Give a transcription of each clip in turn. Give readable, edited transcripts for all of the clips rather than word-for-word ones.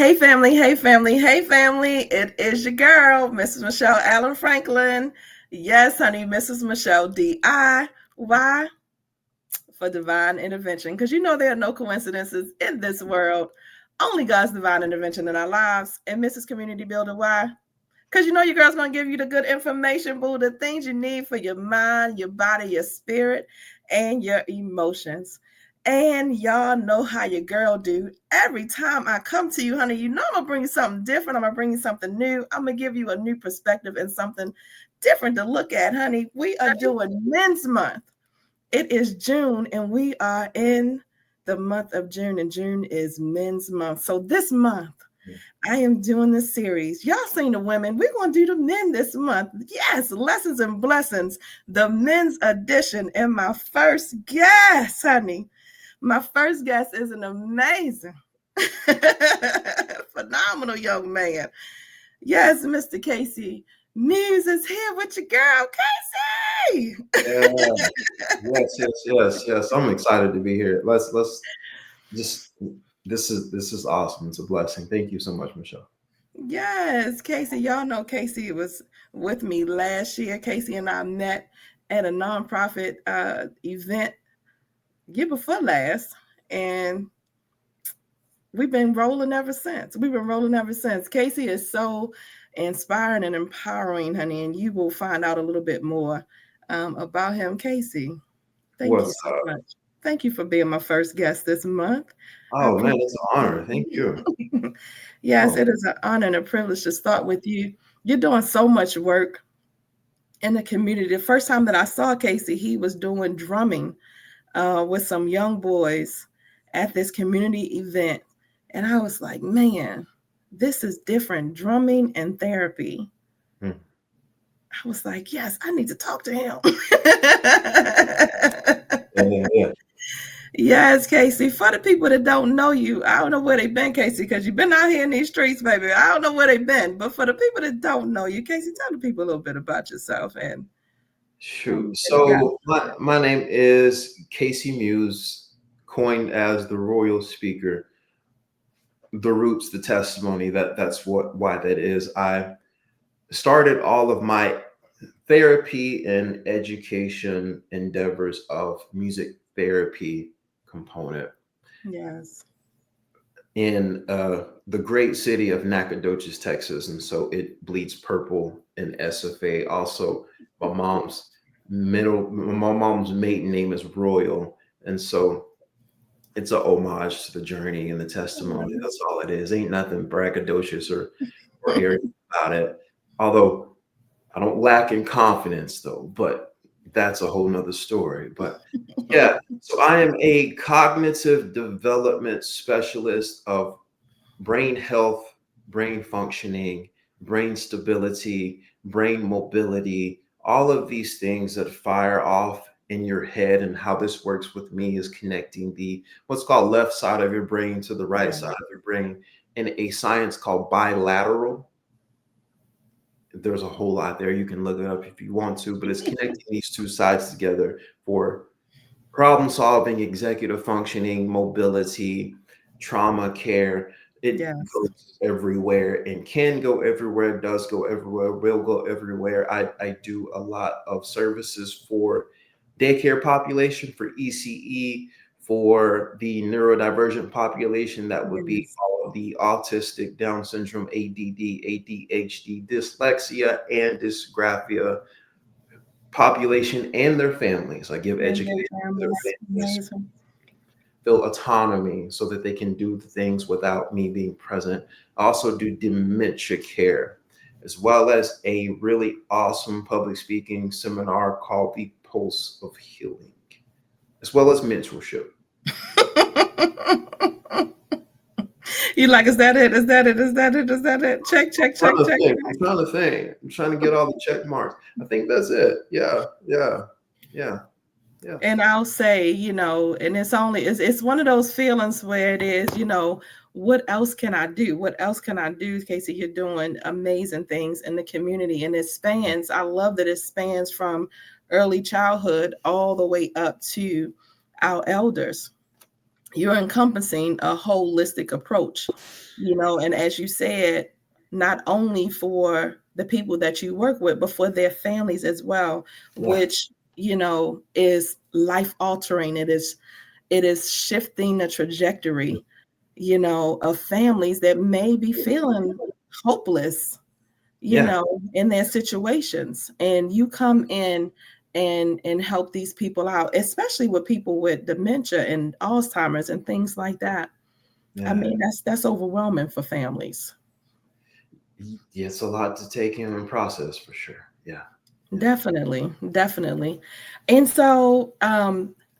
Hey family, hey family, hey family. It is your girl, Mrs. Michelle Allen Franklin. Yes, honey, Mrs. Michelle DIY for divine intervention. Because you know there are no coincidences in this world. Only God's divine intervention in our lives. And Mrs. Community Builder, why? Because you know your girl's gonna give you the good information, boo, the things you need for your mind, your body, your spirit, and your emotions. And y'all know how your girl do. Every time I come to you, honey, you know I'm gonna bring you something different. I'm gonna bring you something new. I'm gonna give you a new perspective and something different to look at, honey. We are doing Men's Month. It is June, and we are in the month of June, and June is Men's Month. So this month, I am doing this series. Y'all seen the women. We're going to do the men this month. Yes, lessons and blessings, the men's edition. And my first guest, honey, my first guest is an amazing, phenomenal young man. Yes, Mr. Casey Muse is here with your girl, Casey. Yeah. Yes. I'm excited to be here. Let's just this is awesome. It's a blessing. Thank you so much, Michelle. Yes, Casey, y'all know Casey was with me last year. Casey and I met at a nonprofit event year before last, and we've been rolling ever since. Casey is so inspiring and empowering, honey, and you will find out a little bit more about him. Casey, thank you What's so up? much. Thank you for being my first guest this month. I Oh man, appreciate it's an honor. Thank you. it. Yes, Oh, it is an honor and a privilege to start with you. You're doing so much work in the community. The first time that I saw Casey, he was doing drumming with some young boys at this community event. And I was like, man, this is different, drumming and therapy. hmm. I was like, yes, I need to talk to him. Yeah. Yes, Casey. For the people that don't know you, I don't know where they've been, Casey, because you've been out here in these streets, baby. I don't know where they've been. But for the people that don't know you, Casey, tell the people a little bit about yourself and how Shoot. you've been a guy. So my name is Casey Muse, coined as the Royal Speaker. The roots, the testimony. That's why that is. I started all of my therapy and education endeavors of music therapy component Yes. in the great city of Nacogdoches, Texas, and so it bleeds purple in SFA. Also, my mom's my mom's maiden name is Royal, and so it's a homage to the journey and the testimony. That's all it is. Ain't nothing braggadocious or arrogant about it. Although I don't lack in confidence though, but that's a whole nother story. But yeah, so I am a cognitive development specialist of brain health, brain functioning, brain stability, brain mobility, all of these things that fire off in your head. And how this works with me is connecting the what's called left side of your brain to the right Yeah. side of your brain in a science called bilateral. There's a whole lot there. You can look it up if you want to, but it's connecting these two sides together for problem solving, executive functioning, mobility, trauma care. It Yes. goes everywhere and can go everywhere, does go everywhere, will go everywhere. I do a lot of services for daycare population, for ECE, for the neurodivergent population. That would be Yes. all of the autistic, Down syndrome, ADD, ADHD, dyslexia, and dysgraphia population and their families. I give And their education to their families. families, Amazing. feel autonomy so that they can do the things without me being present. I also do dementia care, as well as a really awesome public speaking seminar called The Pulse of Healing, as well as mentorship. You like, is that it? Is that it? Is that it? Is that it? Check, check, check, check. I'm trying to get all the check marks. I think that's it. Yeah. Yeah. And I'll say, and it's one of those feelings where it is, what else can I do? What else can I do? Casey, you're doing amazing things in the community. And I love that it spans from early childhood all the way up to our elders. you're encompassing a holistic approach, and as you said, not only for the people that you work with, but for their families as well, Yeah. which, is life altering. It is shifting the trajectory, of families that may be feeling hopeless, Yeah. in their situations. And you come in and help these people out, especially with people with dementia and Alzheimer's and things like that. I Yeah. mean, that's overwhelming for families. Yeah, it's a lot to take in and process for sure. Yeah. Yeah. Definitely, definitely. And so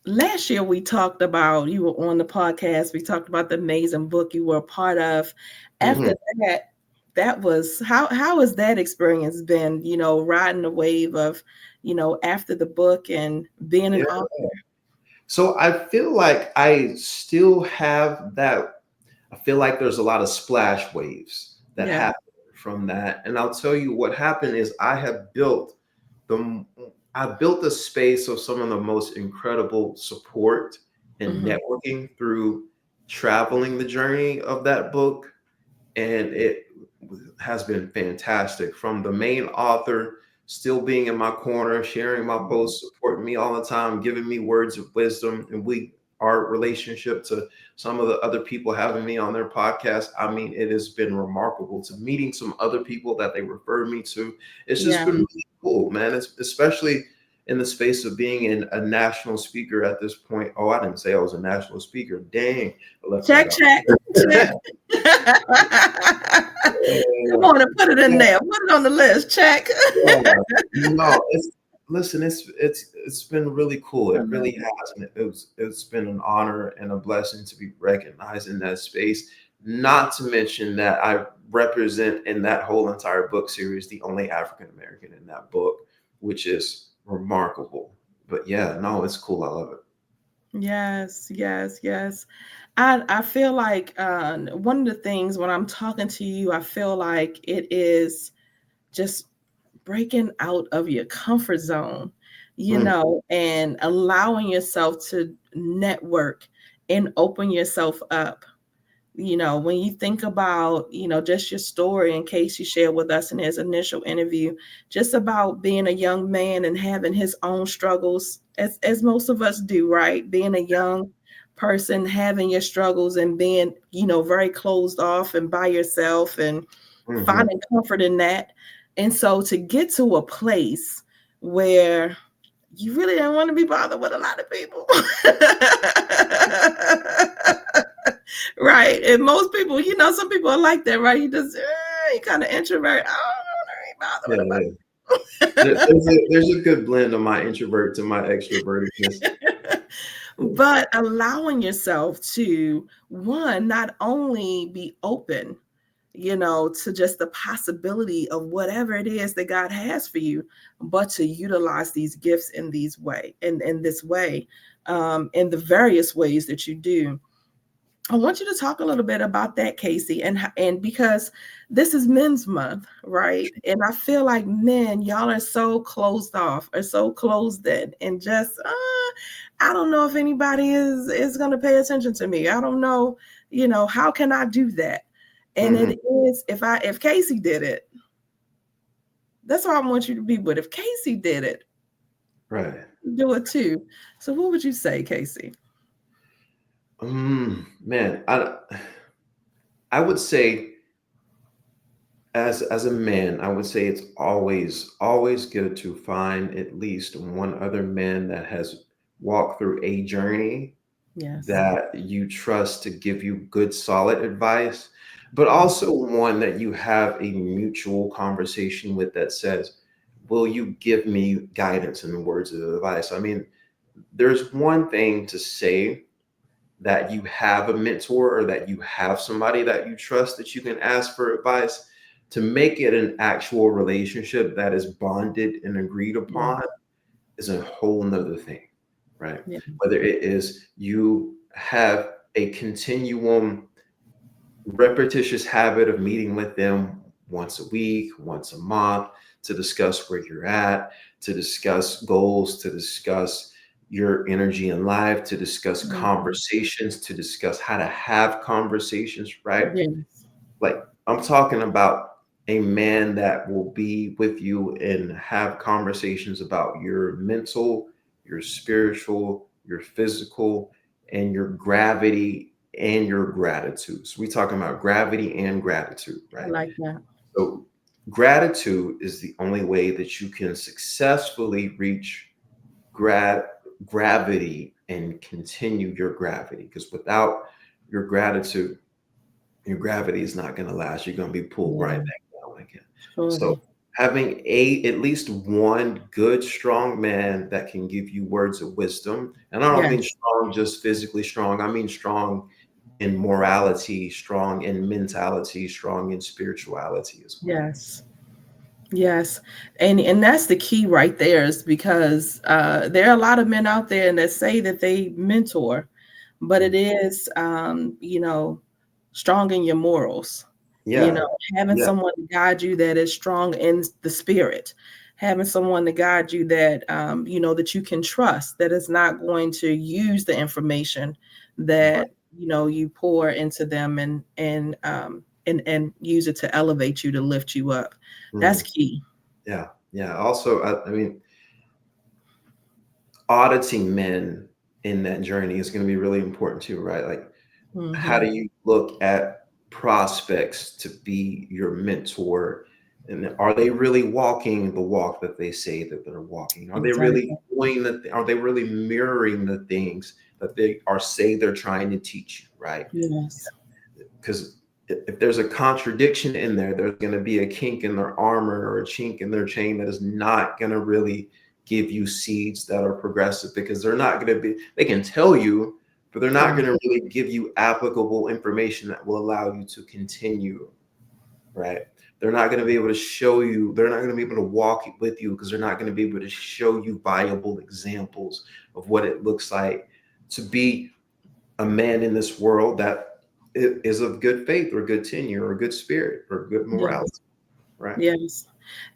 last year we talked about, you were on the podcast, we talked about the amazing book you were a part of. After Mhm. that, that was how has that experience been, riding the wave of, after the book and being an Yeah. author? So I feel like I still have that. I feel like there's a lot of splash waves that Yeah. happen from that. And I'll tell you what happened is the I built a space of some of the most incredible support and Hmm. networking through traveling the journey of that book, and it has been fantastic. From the main author still being in my corner, sharing my posts, supporting me all the time, giving me words of wisdom, and our relationship to some of the other people having me on their podcast. I mean, it has been remarkable to meeting some other people that they referred me to. It's just Yeah. been really cool, man. It's especially in the space of being a national speaker at this point. Oh, I didn't say I was a national speaker. Dang, I left that Check, out. check, check. Come on and put it in there. Put it on the list. Check. Yeah. No, it's been really cool. It really has, and it's been an honor and a blessing to be recognized in that space. Not to mention that I represent in that whole entire book series the only African American in that book, which is remarkable. But yeah, no, it's cool. I love it. Yes, yes, yes. I feel like one of the things when I'm talking to you, I feel like it is just breaking out of your comfort zone, Mm, and allowing yourself to network and open yourself up. When you think about, just your story, in case you shared with us in his initial interview, just about being a young man and having his own struggles, as most of us do, right? Being a young person, having your struggles and being, very closed off and by yourself and mhm. finding comfort in that. And so to get to a place where you really don't want to be bothered with a lot of people. Right. And most people, some people are like that, right? You kind of introvert. I Yeah, don't want yeah. to be bothered There's a good blend of my introvert to my extrovertedness. about. But allowing yourself to, one, not only be open, to just the possibility of whatever it is that God has for you, but to utilize these gifts in this way, in the various ways that you do. I want you to talk a little bit about that, Casey, and because this is Men's Month, right? And I feel like men, y'all are so closed off, or so closed in, and just I don't know if anybody is going to pay attention to me. I don't know, how can I do that? And Mhm. it is, if Casey did it, that's all I want you to be. But if Casey did it, Right. do it too. So what would you say, Casey? Man, I would say as a man, I would say it's always good to find at least one other man that has walked through a journey Yes. that you trust to give you good solid advice, but also one that you have a mutual conversation with that says, will you give me guidance and words of advice? I mean, there's one thing to say that you have a mentor or that you have somebody that you trust that you can ask for advice. To make it an actual relationship that is bonded and agreed Yeah. upon is a whole nother thing, right? Yeah. Whether it is you have a continuum repetitious habit of meeting with them once a week, once a month, to discuss where you're at, to discuss goals, to discuss your energy in life, to discuss Mhm. conversations, to discuss how to have conversations, right? Yes. Like, I'm talking about a man that will be with you and have conversations about your mental, your spiritual, your physical, and your gravity and your gratitude. So we talking about gravity and gratitude, I right? like that. So gratitude is the only way that you can successfully reach gra- gravity and continue your gravity. Because without your gratitude, your gravity is not going to last. You're going to be pulled right Yeah, back down again. So surely. having at least one good, strong man that can give you words of wisdom, and I don't mean Yes. strong just physically strong. I mean strong in morality, strong in mentality, strong in spirituality as well. Yes. Yes. And that's the key right there, is because there are a lot of men out there that say that they mentor, but it Mm. is strong in your morals. You Yeah, know, having yeah. someone to guide you that is strong in the spirit, having someone to guide you that that you can trust, that is not going to use the information Right. that you pour into them and use it to elevate you, to lift you up. That's Mm. key. Yeah, yeah. Also, I mean, auditing men in that journey is going to be really important too, right? Like, how Hmm. do you look at prospects to be your mentor? And are they really walking the walk that they say that they're walking? Are they really Exactly. doing the? Are they really mirroring the things that they are say they're trying to teach you? Right? Yes. Because if there's a contradiction in there, there's going to be a kink in their armor or a chink in their chain that is not going to really give you seeds that are progressive, because they're not going to be, they can tell you, but they're not Mm, going to really give you applicable information that will allow you to continue, right? They're not going to be able to show you, they're not going to be able to walk with you, because they're not going to be able to show you viable examples of what it looks like to be a man in this world that is of good faith or good tenure or good spirit or good yes. morality, right? Yes.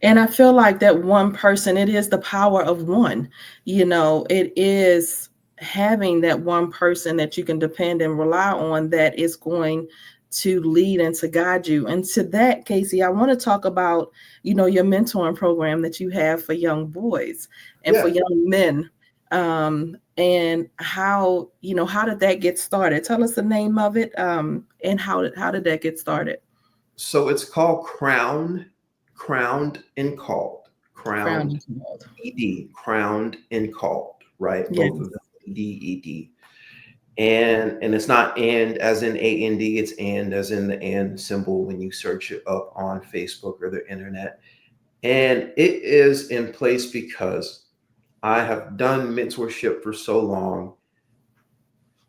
And I feel like that one person, it is the power of one. It is having that one person that you can depend and rely on, that is going to lead and to guide you. And to that, Casey, I want to talk about, your mentoring program that you have for young boys and for Yeah. young men. And how did that get started? Tell us the name of it. And how did that get started? So it's called Crowned and Called. Crown Crowned is World. Crowned and Called, right? Both of Yes. them, ED. And it's not and as in AND, it's and as in the and symbol when you search it up on Facebook or the internet. And it is in place because I have done mentorship for so long,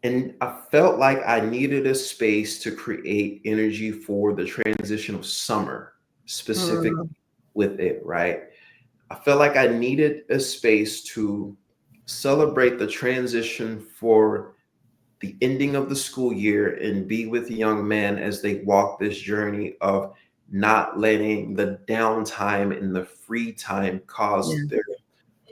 and I felt like I needed a space to create energy for the transition of summer, specifically Mm, with it, right? I felt like I needed a space to celebrate the transition for the ending of the school year and be with young men as they walk this journey of not letting the downtime and the free time cause yeah. their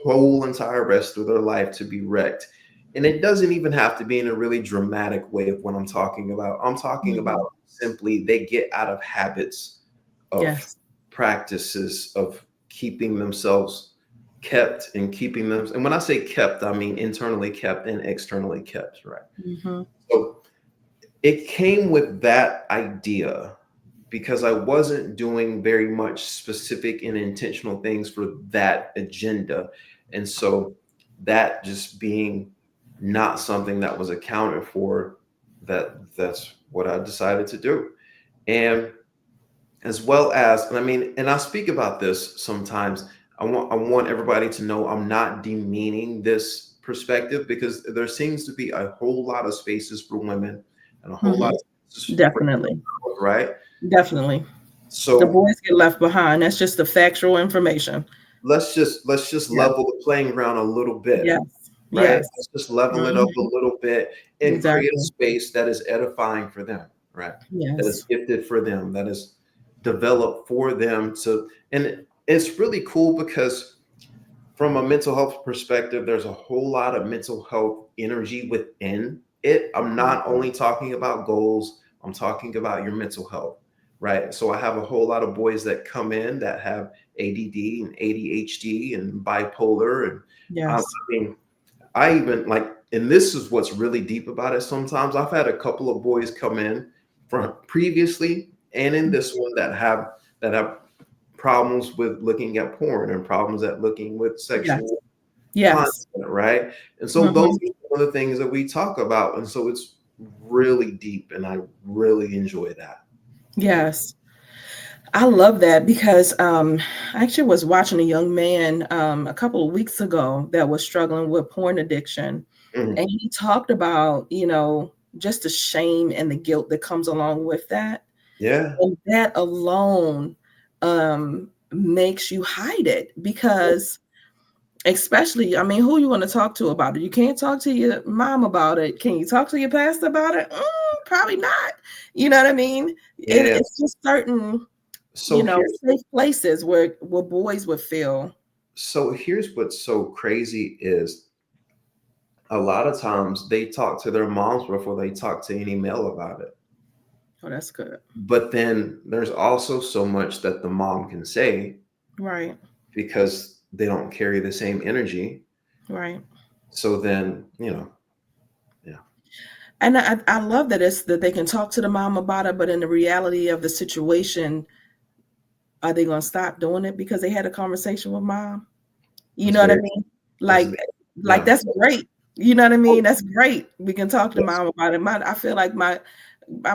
whole entire rest of their life to be wrecked. And it doesn't even have to be in a really dramatic way of what I'm talking about. I'm talking about Mhm. simply they get out of habits of Yes. practices of keeping themselves kept and keeping them. And when I say kept, I mean internally kept and externally kept, right? Mhm. So it came with that idea because I wasn't doing very much specific and intentional things for that agenda. And so that just being not something that was accounted for, that's what I decided to do. And as well as, and I mean, and I speak about this sometimes. I want everybody to know I'm not demeaning this perspective, because there seems to be a whole lot of spaces for women and a whole lot Mhm. of spaces for Definitely. girls, right? Definitely. The So boys get left behind. That's just the factual information. let's just Yeah. level the playing ground a little bit, Yes. right? Yes. Let's just level it up a Mhm. little bit and create a Exactly. space that is edifying for them, right? That is Yes. gifted for them, that is developed for them. So, and it's really cool because from a mental health perspective, there's a whole lot of mental health energy within it. I'm not only talking about goals, I'm talking about your mental health, right? So I have a whole lot of boys that come in that have ADD and ADHD and bipolar. And I Yes. mean, I even like, and this is what's really deep about it. Sometimes I've had a couple of boys come in from previously and in this one that have problems with looking at porn and problems at looking with Yes. sexual content, Yes. right? And so those Hmm. are some of the things that we talk about. And so it's really deep and I really enjoy that. Yeah. Yes. I love that because I actually was watching a young man a couple of weeks ago that was struggling with porn addiction. Mhm. And he talked about, just the shame and the guilt that comes along with that. Yeah. And that alone makes you hide it because, especially, I mean, who you want to talk to about it? You can't talk to your mom about it. Can you talk to your pastor about it? Probably not. You know what I mean? Yeah. It's just certain, So here's safe places where boys would feel. here's what's so crazy is a lot of times they talk to their moms before they talk to any male about it. Oh, that's good. But then there's also so much that the mom can say Right, because they don't carry the same energy. right. So then, yeah, And I love that it's that they can talk to the mom about it, but in the reality of the situation, are they going to stop doing it because they had a conversation with mom? You that's know what I very, mean? that's, Like yeah. that's great. You know what I Oh, mean? That's great. We can talk to yes. mom about it. I feel like my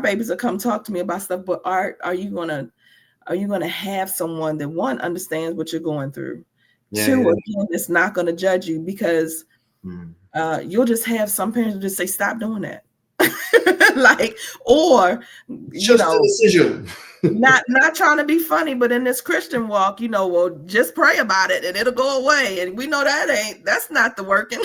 babies will come talk to me about stuff, but are you gonna have someone that one understands what you're going through? Yeah, Two, yeah. again, is not gonna judge you because Mm. you'll just have some parents who just say, stop doing that. Like, or It's you just a know, decision. not trying to be funny, but in this Christian walk, well, just pray about it and it'll go away. And we know that's not the working.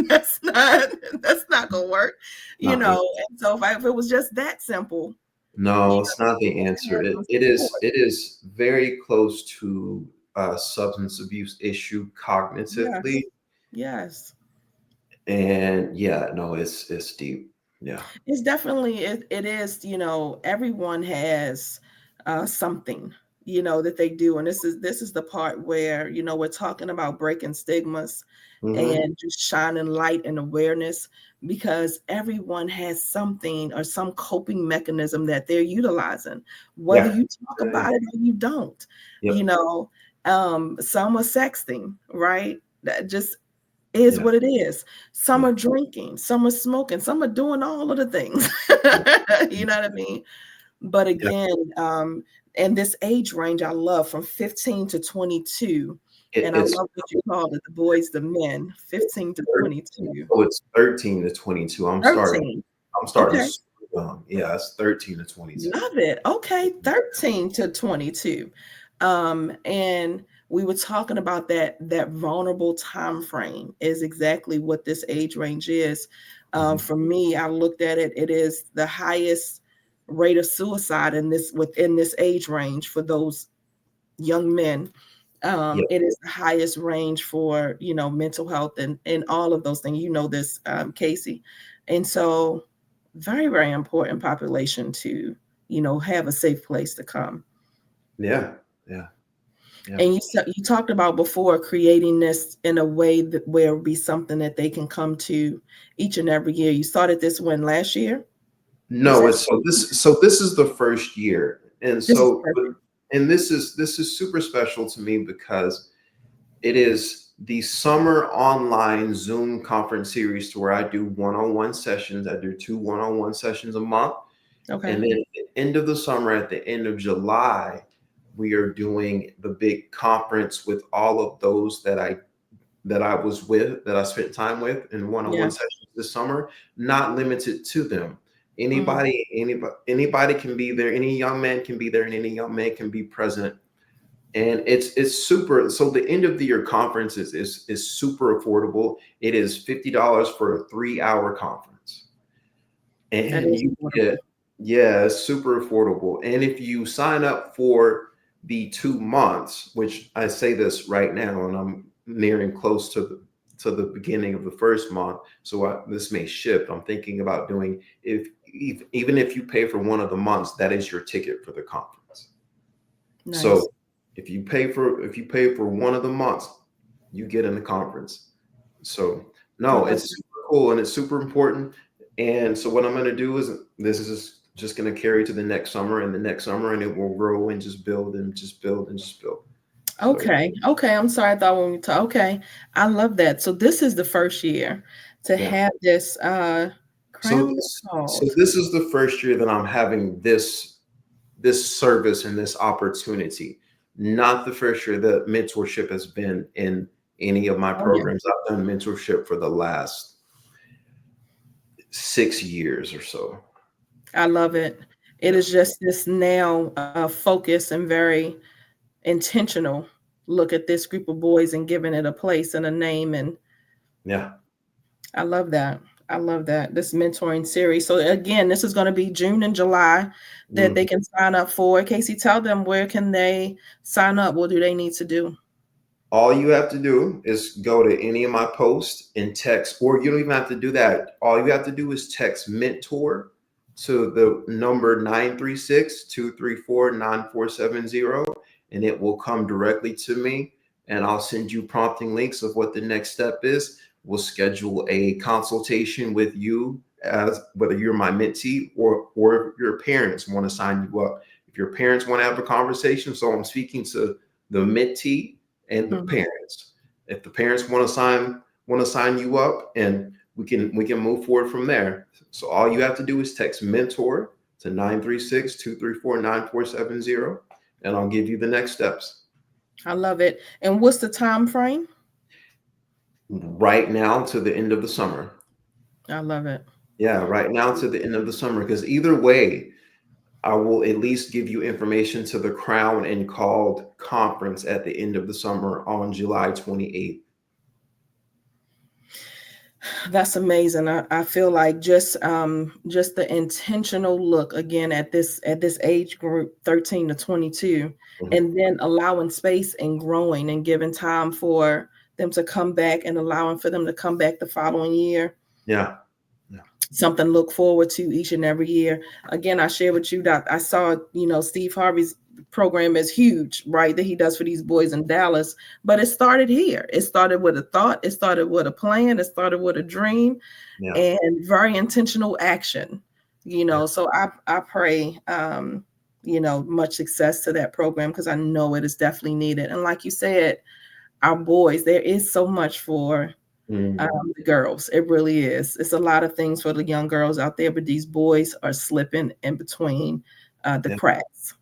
that's not that's not gonna work. Not the And so if it was just that simple, No, you it's not the answer. have It some it support. is it is very close to a substance abuse issue Yes, cognitively. yes. And yeah, no, it's deep. Yeah. It's definitely it is, everyone has something, that they do. And this is the part where, we're talking about breaking stigmas Hmm. and just shining light and awareness because everyone has something or some coping mechanism that they're utilizing, whether Yeah. you talk about it or you don't. You Yep. know, some are sexting, right? That just is Yeah. what it is. Some Yeah. are drinking, some are smoking, some are doing all of the things. Yeah. You know what I mean? But Yeah. again, and this age range I love from 15 to 22. It, And I it's love what you call it, the boys, the men, it's 15 to thir- 22. so it's 13 to 22. I'm starting. 13. I'm starting Okay. super young. Yeah, it's 13 to 22. Love it. Okay, 13 to 22. And we were talking about that vulnerable time frame is exactly what this age range is. Mhm. For me, I looked at it, it is the highest rate of suicide within this age range for those young men. Yeah. It is the highest range for mental health and all of those things. You know this, Casey, and so very very important population to have a safe place to come. Yeah. Yeah. Yeah. And you talked about before creating this in a way that where it would be something that they can come to each and every year. You started this one last year. You No, said it's so this is the first year. And this is so perfect. and this is super special to me because it is the summer online Zoom conference series to where I do one-on-one sessions. I do two one-on-one sessions a month. Okay. And then at the end of the summer, at the end of July, we are doing the big conference with all of those that I was with, that I spent time with in one-on-one Yes. sessions this summer, not limited to them. Mhm. Anybody can be there. Any young man can be there, and any young man can be present. And it's super. So the end of the year conference is super affordable. It is $50 for a 3-hour conference, That and is you affordable. get yeah, it's super affordable. And if you sign up for the 2 months, which I say this right now, and I'm nearing close to the beginning of the first month. So this may shift. I'm thinking about doing, even if you pay for one of the months, that is your ticket for the conference. Nice. So if you pay for one of the months, you get in the conference. So I no, love it's super cool and it's super important. And so what I'm going to do is, this is just going to carry to the next summer and the next summer, and it will grow and just build and just build and just build. So Okay. Okay. I'm sorry. I thought when we talk. Okay. I love that. So this is the first year to yeah. have this So crown called. this is the first year that I'm having this service and this opportunity. Not the first year that mentorship has been in any of my Oh yeah. programs. I've done mentorship for the last 6 years or so. I love it. It Yeah. is just this now focus and very intentional look at this group of boys and giving it a place and a name. And Yeah. I love that. I love that. This mentoring series. So again, this is going to be June and July that they Mhm. can sign up for. Casey, tell them where can they sign up? What do they need to do? All you have to do is go to any of my posts and text, or you don't even have to do that. All you have to do is text mentor to the number 936-234-9470, and it will come directly to me. And I'll send you prompting links of what the next step is. We'll schedule a consultation with you, as whether you're my mentee or your parents want to sign you up. If your parents want to have a conversation, so I'm speaking to the mentee and the Mhm. parents. If the parents want to sign you up, and we can move forward from there. So all you have to do is text mentor to 936-234-9470, and I'll give you the next steps. I love it. And what's the time frame? Right now to the end of the summer. I love it. Yeah, right now to the end of the summer, because either way, I will at least give you information to the Crown and Called conference at the end of the summer on July 28th. That's amazing. I feel like just the intentional look again at this age group 13 to 22, Mhm. and then allowing space and growing and giving time for them to come back and allowing for them to come back the following year. Yeah. Yeah. Something to look forward to each and every year. Again, I share with you that I saw, Steve Harvey's program is huge, right? That he does for these boys in Dallas. But it started here. It started with a thought, it started with a plan, it started with a dream, Yeah. and very intentional action. Yeah. So I pray much success to that program because I know it is definitely needed. And like you said, our boys, there is so much for Mhm. the girls. It really is. It's a lot of things for the young girls out there, but these boys are slipping in between the Yeah. cracks.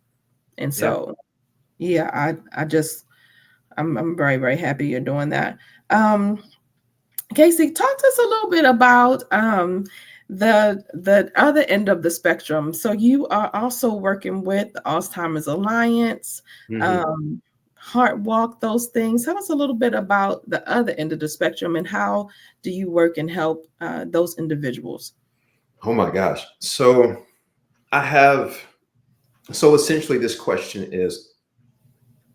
And Yeah. so, yeah, I'm very, very happy you're doing that. Um, Casey, talk to us a little bit about the other end of the spectrum. So you are also working with the Alzheimer's Alliance, Mhm. um, Heart Walk, those things. Tell us a little bit about the other end of the spectrum and how do you work and help those individuals? Oh my gosh. I have, so essentially this question is,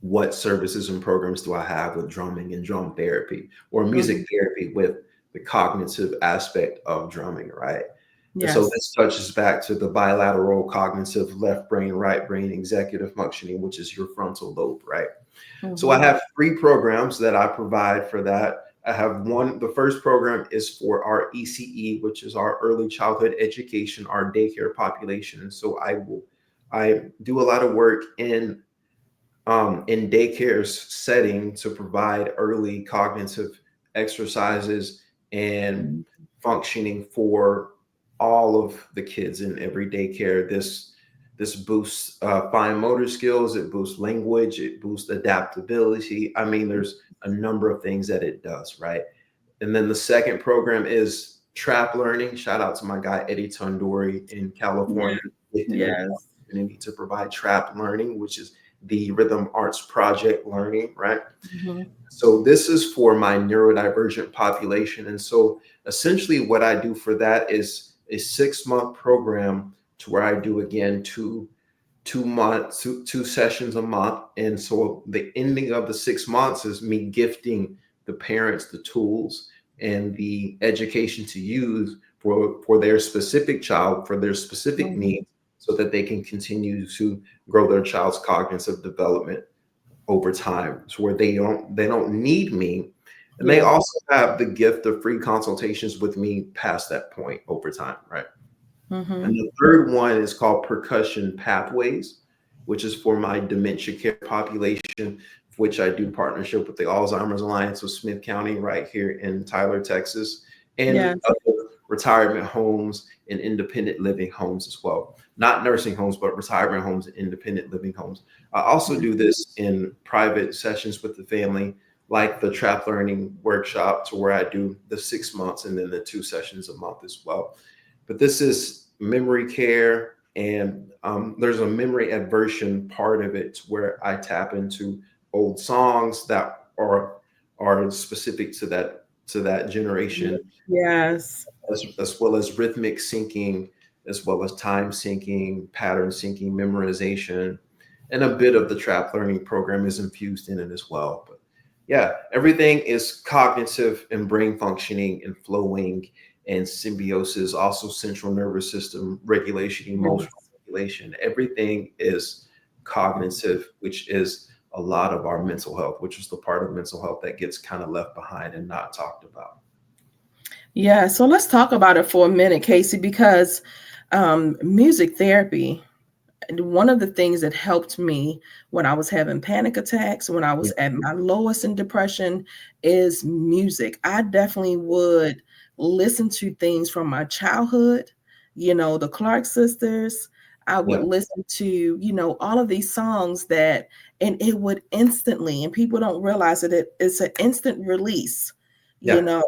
what services and programs do I have with drumming and drum therapy, or Mhm. music therapy with the cognitive aspect of drumming, right? And so Yes. this touches back to the bilateral cognitive left brain, right brain executive functioning, which is your frontal lobe, right? So I Hmm. have 3 programs that I provide for that. I have one, the first program is for our ECE, which is our early childhood education, our daycare population. And so I do a lot of work in daycare's setting to provide early cognitive exercises and functioning for all of the kids in every daycare. This boosts fine motor skills, it boosts language, it boosts adaptability. I mean, there's a number of things that it does, right? And then the second program is trap learning. Shout out to my guy Eddie Tondori in Yeah. California, gifted me the Yes. opportunity to provide trap learning, which is the Rhythm Arts Project learning, right? Hmm. So this is for my neurodivergent population. And so essentially what I do for that is a 6-month program to where I do again two sessions a month. And so the ending of the 6 months is me gifting the parents the tools and the education to use for their specific child, for their specific Mhm. needs, so that they can continue to grow their child's cognitive development over time, to where they don't need me, and they Yeah. also have the gift of free consultations with me past that point over time, right? And Mhm. the third one is called percussion pathways, which is for my dementia care population, which I do partnership with the Alzheimer's Alliance of Smith County right here in Tyler, Texas, and Yes. other retirement homes and independent living homes as well. Not nursing homes, but retirement homes and independent living homes. I also do this in private sessions with the family, like the trap learning workshop, to where I do the 6 months and then the 2 sessions a month as well. But this is memory care, and there's a memory aversion part of it where I tap into old songs that are specific to that generation, Yes. as well as rhythmic syncing, as well as time syncing, pattern syncing, memorization, and a bit of the trap learning program is infused in it as well. But yeah, everything is cognitive and brain functioning and flowing and symbiosis, also central nervous system regulation, emotional Yes. regulation. Everything is cognitive, which is a lot of our mental health, which is the part of mental health that gets kind of left behind and not talked about. Yeah. So let's talk about it for a minute, Casey, because music therapy, one of the things that helped me when I was having panic attacks, when I was at my lowest in depression, is music. I definitely would listen to things from my childhood, the Clark sisters. I would Yeah, listen to, all of these songs and it would instantly, and people don't realize that it's an instant release, you yeah, know,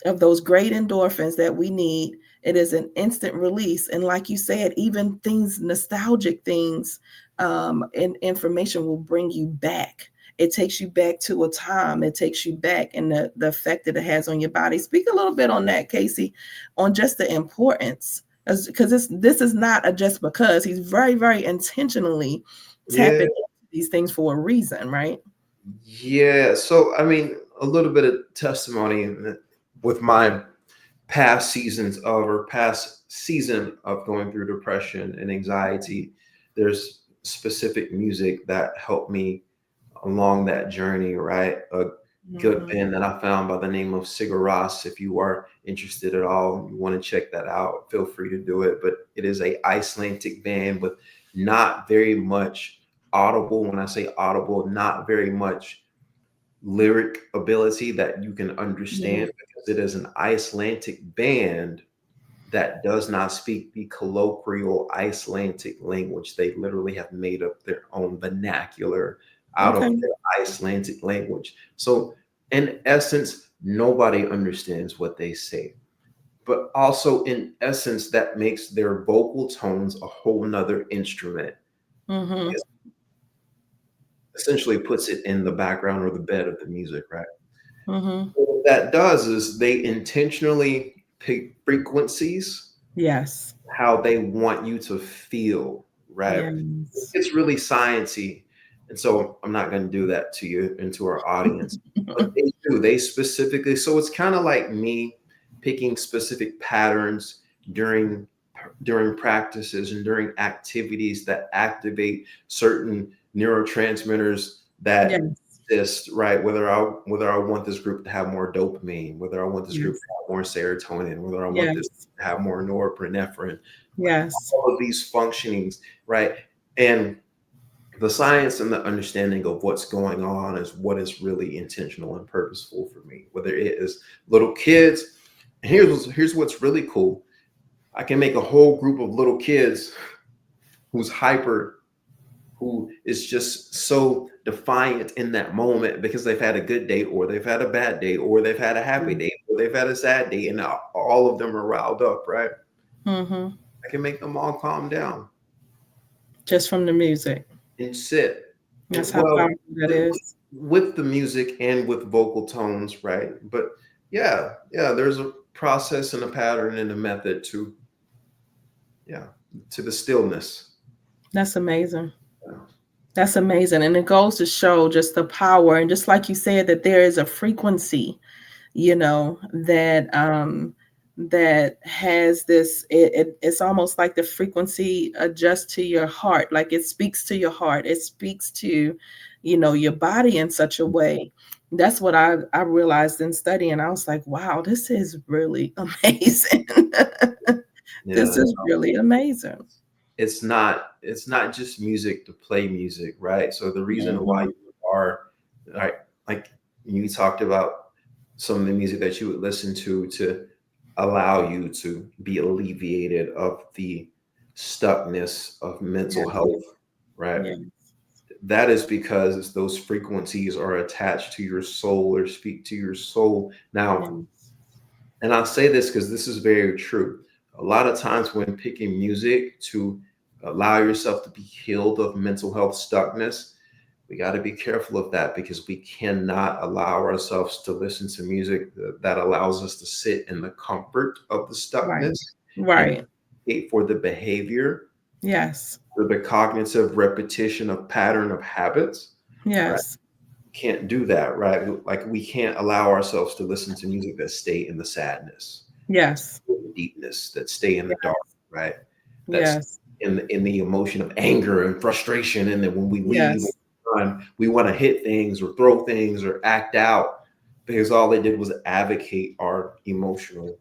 of those great endorphins that we need. It is an instant release. And like you said, even things, nostalgic things, and information will bring you back. It takes you back to a time. It takes you back, and the effect that it has on your body. Speak a little bit on that, Casey, on just the importance. Because this is not a just because. He's very, very intentionally tapping yeah, into these things for a reason, right? yeah. So, I mean, a little bit of testimony with my past season of going through depression and anxiety. There's specific music that helped me along that journey, right? A good Mhm. band that I found by the name of Sigur Rós. If you are interested at all, you want to check that out, feel free to do it. But it is a Icelandic band with not very much audible. When I say audible, not very much lyric ability that you can Mhm. understand, because it is an Icelandic band that does not speak the colloquial Icelandic language. They literally have made up their own vernacular out of Okay. their Icelandic language. So, in essence, nobody understands what they say. But also, in essence, that makes their vocal tones a whole nother instrument. Mhm. It essentially puts it in the background or the bed of the music, right? Mhm. What that does is they intentionally pick frequencies Yes. how they want you to feel, right? Yes. It's really sciencey, and so I'm not going to do that to you and to our audience. But they do. They specifically. So it's kind of like me picking specific patterns during during practices and during activities that activate certain neurotransmitters that Yes. exist, right? Whether I want this group to have more dopamine, whether I want this group Yes. to have more serotonin, whether I want this Yes. to have more norepinephrine, like Yes. all of these functionings, right? And the science and the understanding of what's going on is what is really intentional and purposeful for me. Whether it is little kids, here's what's really cool. I can make a whole group of little kids who's hyper, who is just so defiant in that moment because they've had a good day or they've had a bad day or they've had a happy day or they've had a sad day, and now all of them are riled up, right? Mm-hmm. I can make them all calm down Just from the music. and sit That's and how well powerful that with, is. with the music and with vocal tones, right? But yeah, there's a process and a pattern and a method to, yeah, to the stillness. That's amazing. Yeah. That's amazing. And it goes to show just the power. And just like you said, that there is a frequency, that has this, it's almost like the frequency adjusts to your heart, like it speaks to your heart, it speaks to your body in such a way. That's what I realized in studying. I was like, wow, this is really amazing. This Yeah, is really amazing. it's not just music to play music, right? So the reason why Mhm. you are right, like you talked about some of the music that you would listen to allow you to be alleviated of the stuckness of Yeah, mental health, right? yeah, That is because those frequencies are attached to your soul or speak to your soul. yeah, Now, and I'll say this because this is very true. A lot of times when picking music to allow yourself to be healed of mental health stuckness, we got to be careful of that because we cannot allow ourselves to listen to music that allows us to sit in the comfort of the right, stuckness and right. wait for the behavior Yes, or the cognitive repetition of pattern of habits. Right? yes, Can't do that, right? Like we can't allow ourselves to listen to music that stay in the sadness, that yes, stay in the deepness, that stay in the dark, right? That's yes, in the emotion of anger and frustration, and then when we leave, yes. we want to hit things or throw things or act out because all they did was advocate our emotional,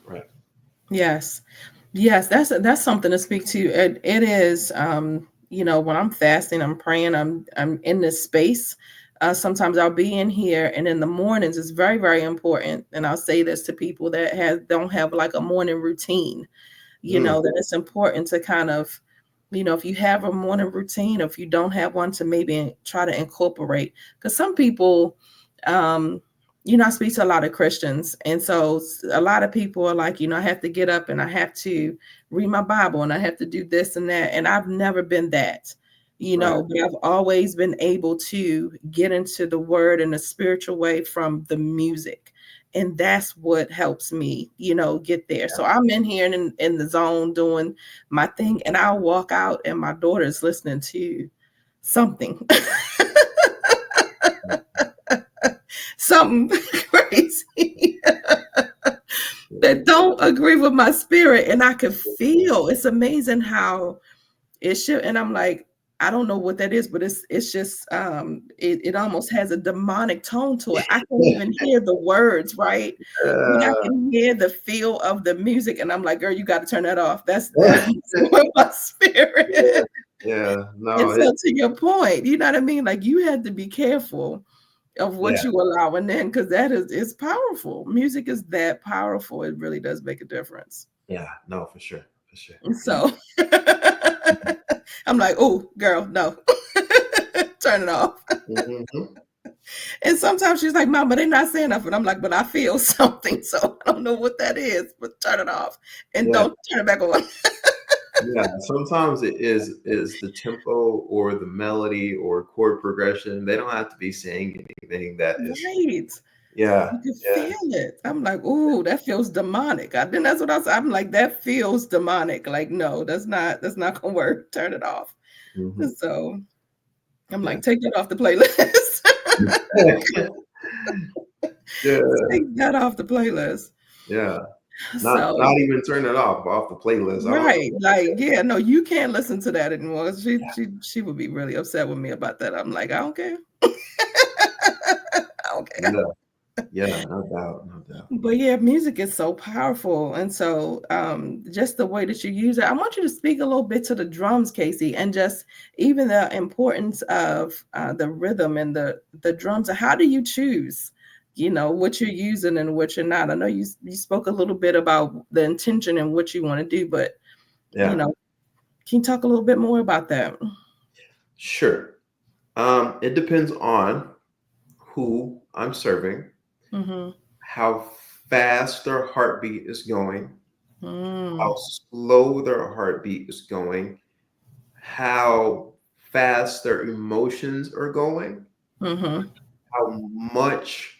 right? Yes. Yes, that's something to speak to. It is, when I'm fasting, I'm praying, I'm in this space. Sometimes I'll be in here, and in the mornings it's very, very important. And I'll say this to people that don't have like a morning routine, Mm, that it's important to kind of, if you have a morning routine, or if you don't have one, to maybe try to incorporate. Because some people, um, I speak to a lot of Christians, and so a lot of people are like, I have to get up and I have to read my Bible and I have to do this and that. And I've never been that, right. but I've always been able to get into the word in a spiritual way from the music. And that's what helps me, get there. So I'm in here in the zone doing my thing, and I'll walk out and my daughter's listening to something. Something crazy that don't agree with my spirit, and I can feel, it's amazing how it should. And I'm like, I don't know what that is, but it's just it almost has a demonic tone to it. I can't even hear the words, right? But I Uh, can hear the feel of the music, and I'm like, girl, you got to turn that off. That's messing with my yeah, spirit. yeah, And no, so to your point, you know what I mean? Like you had to be careful of yeah, what you allow in, because that is, it's powerful. Music is that powerful. It really does make a difference. yeah, no, for sure, for sure. And Yeah. so I'm like, oh girl, no. Turn it off. Mhm. And sometimes she's like, Mom, but they're not saying nothing. I'm like, but I feel something. So I don't know what that is, but turn it off and Yeah, don't turn it back on. yeah. Sometimes it is the tempo or the melody or chord progression. They don't have to be saying anything that is. Right. Yeah, You can yeah, feel it. I'm like, ooh, that feels demonic. Then that's what I said. I'm like, that feels demonic. Like, no, that's not gonna work. Turn it off. hmm, So I'm yeah, like, take that off the playlist. yeah, Take that off the playlist. yeah. Not So even turn it off the playlist. I don't. right, like, yeah, no, you can't listen to that anymore. She would be really upset with me about that. I'm like, I don't care. I don't care. Yeah, yeah, no doubt, no doubt. But yeah, music is so powerful. And so just the way that you use it, I want you to speak a little bit to the drums, Casey, and just even the importance of the rhythm and the drums. How do you choose, what you're using and what you're not? I know you spoke a little bit about the intention and what you want to do, but you Yeah, know, can you talk a little bit more about that? sure. It depends on who I'm serving, Mm-hmm. how fast their heartbeat is going, Mm, how slow their heartbeat is going, how fast their emotions are going, mm-hmm. how much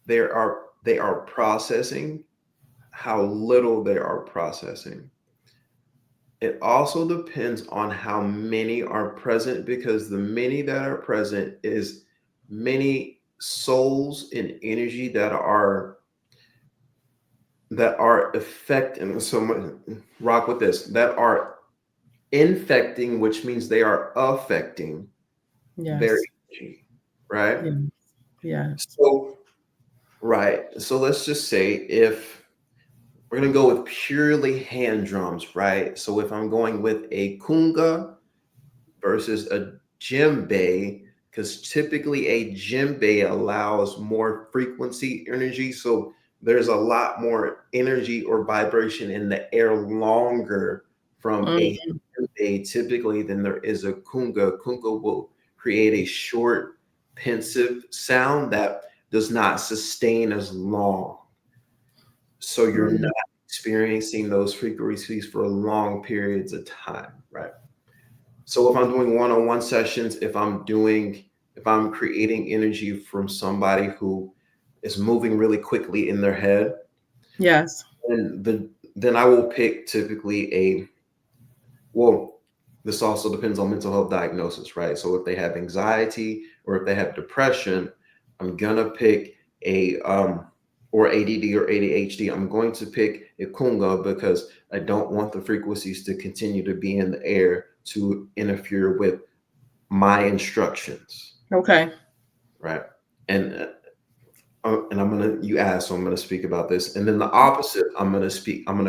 they are processing, how little they are processing. It also depends on how many are present, because the many that are present is many souls and energy that are affecting. So rock with this, that are infecting, which means they are affecting their Yes. energy, right? Yeah. Yes. So right. So let's just say if we're gonna go with purely hand drums, right? So if I'm going with a kunga versus a djembe, because typically a djembe allows more frequency energy. So there's a lot more energy or vibration in the air longer from a Mm, djembe typically than there is a kunga. Kunga will create a short, pensive sound that does not sustain as long. So you're mm, not experiencing those frequencies for long periods of time, right? So if I'm doing one-on-one sessions, if I'm creating energy from somebody who is moving really quickly in their head, yes. and then I will pick typically well, this also depends on mental health diagnosis, right? So if they have anxiety or if they have depression, I'm gonna pick a or ADD or ADHD, I'm going to pick a kunga because I don't want the frequencies to continue to be in the air to interfere with my instructions, Okay. right? And I'm gonna you asked, so I'm gonna speak about this. And then the opposite, I'm gonna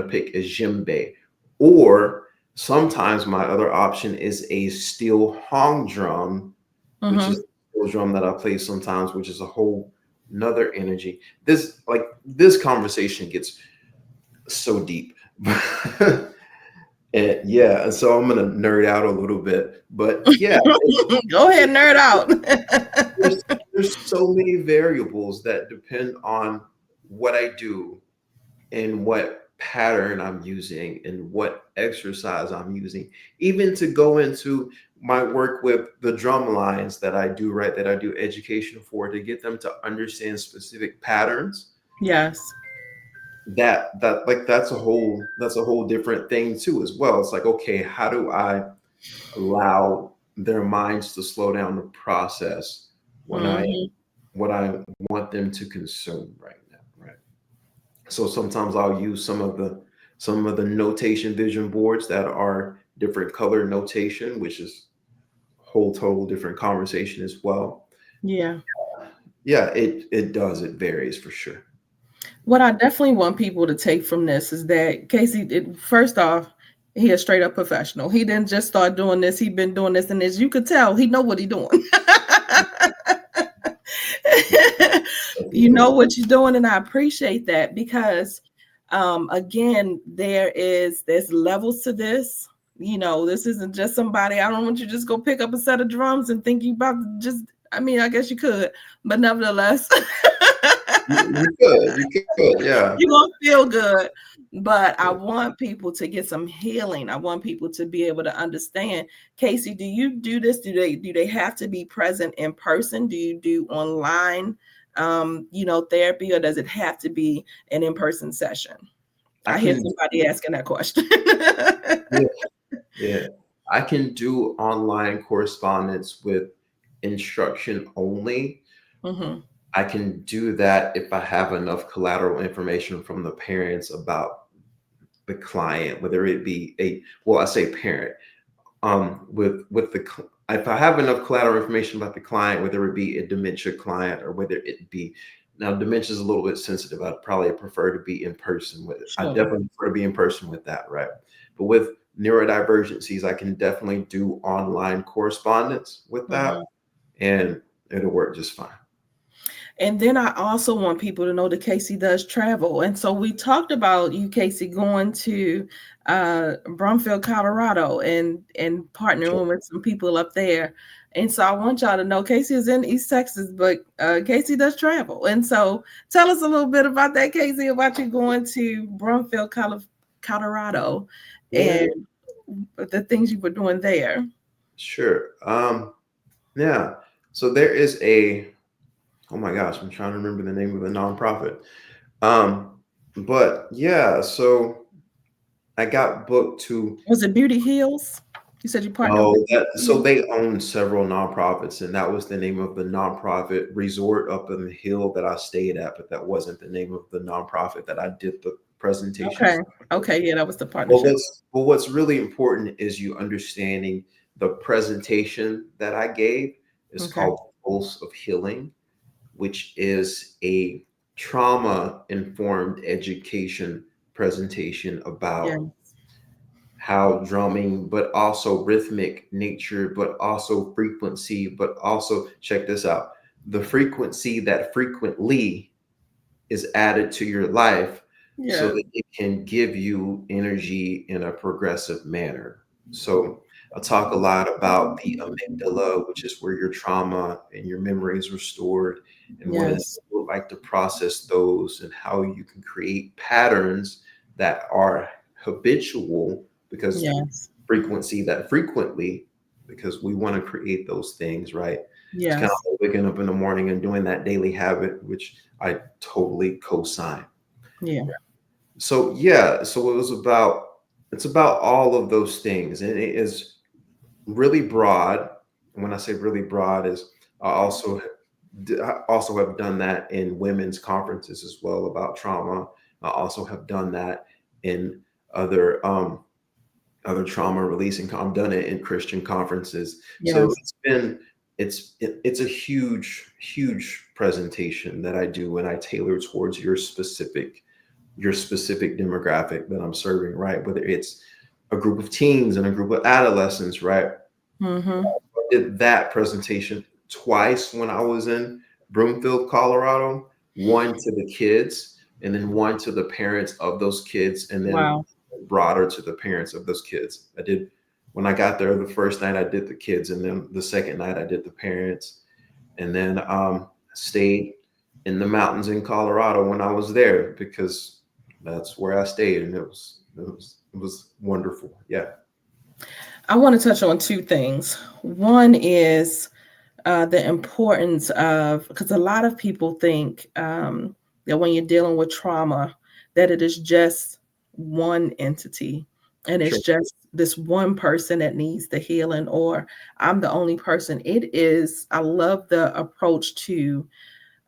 pick a djembe, or sometimes my other option is a steel hong drum, which is Mm-hmm. a steel drum that I play sometimes, which is a whole another energy. This conversation gets so deep. And yeah, and so I'm gonna nerd out a little bit, but yeah, Go ahead, nerd out. there's there's so many variables that depend on what I do and what pattern I'm using and what exercise I'm using, even to go into my work with the drum lines that I do, right? That I do education for, to get them to understand specific patterns. Yes. That's a whole different thing too as well. It's like, okay, how do I allow their minds to slow down the process when I Mm-hmm. what I want them to consume right now, right? So sometimes I'll use some of the notation vision boards that are different color notation, which is a whole total different conversation as well. Yeah. Yeah, it does. It varies for sure. What I definitely want people to take from this is that Casey, first off, he a straight up professional. He didn't just start doing this. He been doing this, and as you could tell, he know what he doing. You know what you're doing, and I appreciate that because, again, there's levels to this. This isn't just somebody. I don't want you to just go pick up a set of drums and think you about to just. I mean, I guess you could, but nevertheless. You could, yeah. You're gonna feel good. But I want people to get some healing. I want people to be able to understand. Casey, do you do this? Do they have to be present in person? Do you do online therapy, or does it have to be an in-person session? I I hear can somebody asking that question. yeah, yeah. I can do online correspondence with instruction only. Hmm. I can do that if I have enough collateral information from the parents about the client, whether it be I say parent, if I have enough collateral information about the client, whether it be a dementia client or whether it be, now dementia is a little bit sensitive. I'd probably prefer to be in person with it. I Sure. definitely prefer to be in person with that, right? But with neurodivergencies, I can definitely do online correspondence with that, Mhm. and it'll work just fine. And then I also want people to know that Casey does travel. And so we talked about you, Casey, going to Brumfield, Colorado, and Sure. partnering with some people up there. And so I want y'all to know Casey is in East Texas, but Casey does travel. And so tell us a little bit about that, Casey, about you going to Brumfield, Colorado, Yeah, and the things you were doing there. sure. Yeah. So there is oh my gosh, I'm trying to remember the name of the nonprofit. Um, but yeah, so I got booked to. Was it Beauty Heals? You said you partnered Oh, with that Beauty so Heals? they own several nonprofits, and that was the name of the nonprofit resort up in the hill that I stayed at, but that wasn't the name of the nonprofit that I did the presentation Okay. for. Okay. Yeah, that was the Well, partnership. what's really important is you understanding the presentation that I gave is Okay. called Pulse of Healing, which is a trauma informed education presentation Yeah. about how drumming, but also rhythmic nature, but also frequency, but also check this out, the frequency that frequently is added to your life so Yeah. that it can give you energy in a progressive manner. So I talk a lot about the amygdala, which is where your trauma and your memories are stored, and what it Yes. would like to process those, and how you can create patterns that are habitual because Yes. frequency that frequently, because we want to create those things, right? It's kind Yes. of like waking up in the morning and doing that daily habit, which I totally co-sign. Yeah. So yeah, so it's about all of those things, and it is really broad. And when I say really broad, is I also I also have done that in women's conferences as well about trauma. I also have done that in other other trauma releasing. I've done it in Christian conferences. So Yes. it's a huge presentation that I do, and I tailor towards your specific demographic that I'm serving, right? Whether it's a group of teens and a group of adolescents, right? Mm-hmm. I did that presentation twice when I was in Broomfield, Colorado, one to the kids and then one to the parents of those kids, and then Wow. broader to the parents of those kids. I did when I got there the first night I did the kids, and then the second night I did the parents, and then stayed in the mountains in Colorado when I was there because that's where I stayed, and it was wonderful. Yeah, I want to touch on two things. One is the importance of, because a lot of people think that when you're dealing with trauma, that it is just one entity and it's sure. just this one person that needs the healing, or I'm the only person. It is, I love the approach to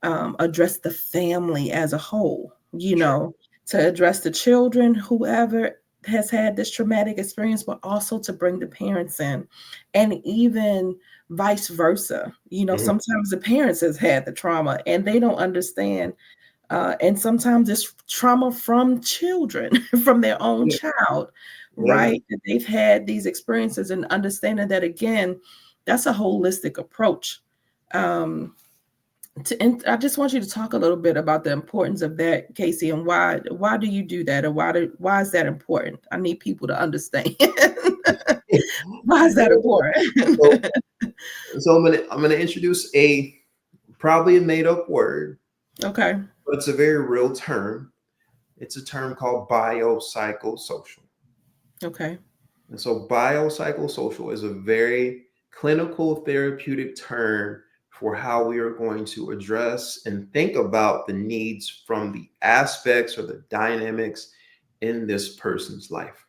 address the family as a whole, Sure. to address the children, whoever has had this traumatic experience, but also to bring the parents in, and even vice versa. Mhm. Sometimes the parents has had the trauma and they don't understand. And sometimes it's trauma from children, from their own Yeah. child, Yeah. right? That they've had these experiences, and understanding that again, that's a holistic approach. Um, and I just want you to talk a little bit about the importance of that, Casey, and why do you do that, or why is that important? I need people to understand. Why is that So, important? so I'm gonna introduce a probably a made up word, Okay. but it's a very real term. It's a term called biopsychosocial. Okay. And so biopsychosocial is a very clinical therapeutic term for how we are going to address and think about the needs from the aspects or the dynamics in this person's life.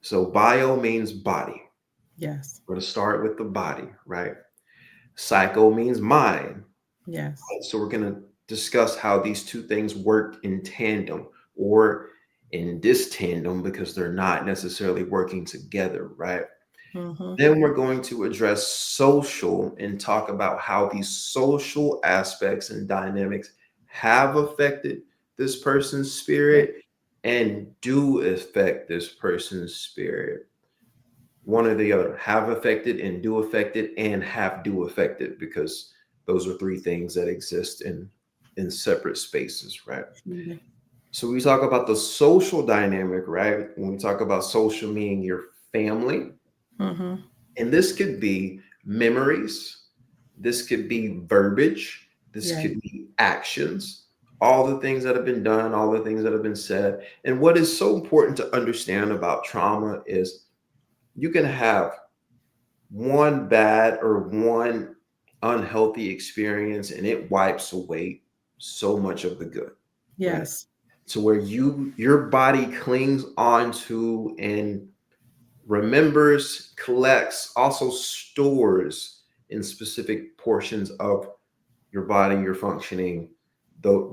So bio means body. Yes. We're going to start with the body, right? Psycho means mind. Yes. So we're going to discuss how these two things work in tandem or in distandem because they're not necessarily working together, right? Mm-hmm. Then we're going to address social and talk about how these social aspects and dynamics have affected this person's Yep. spirit and do affect this person's spirit. One or the other, have affected and do affect it, and have do affect it, because those are three things that exist in separate spaces, right? Absolutely. So we talk about the social dynamic, right? When we talk about social, meaning your family, Mm-hmm. and this could be memories, this could be verbiage, this Yes. could be actions, all the things that have been done, all the things that have been said. And what is so important to understand about trauma is you can have one bad or one unhealthy experience and it wipes away so much of the good, right? Yes. to where your body clings onto and remembers, collects, also stores in specific portions of your body, your functioning,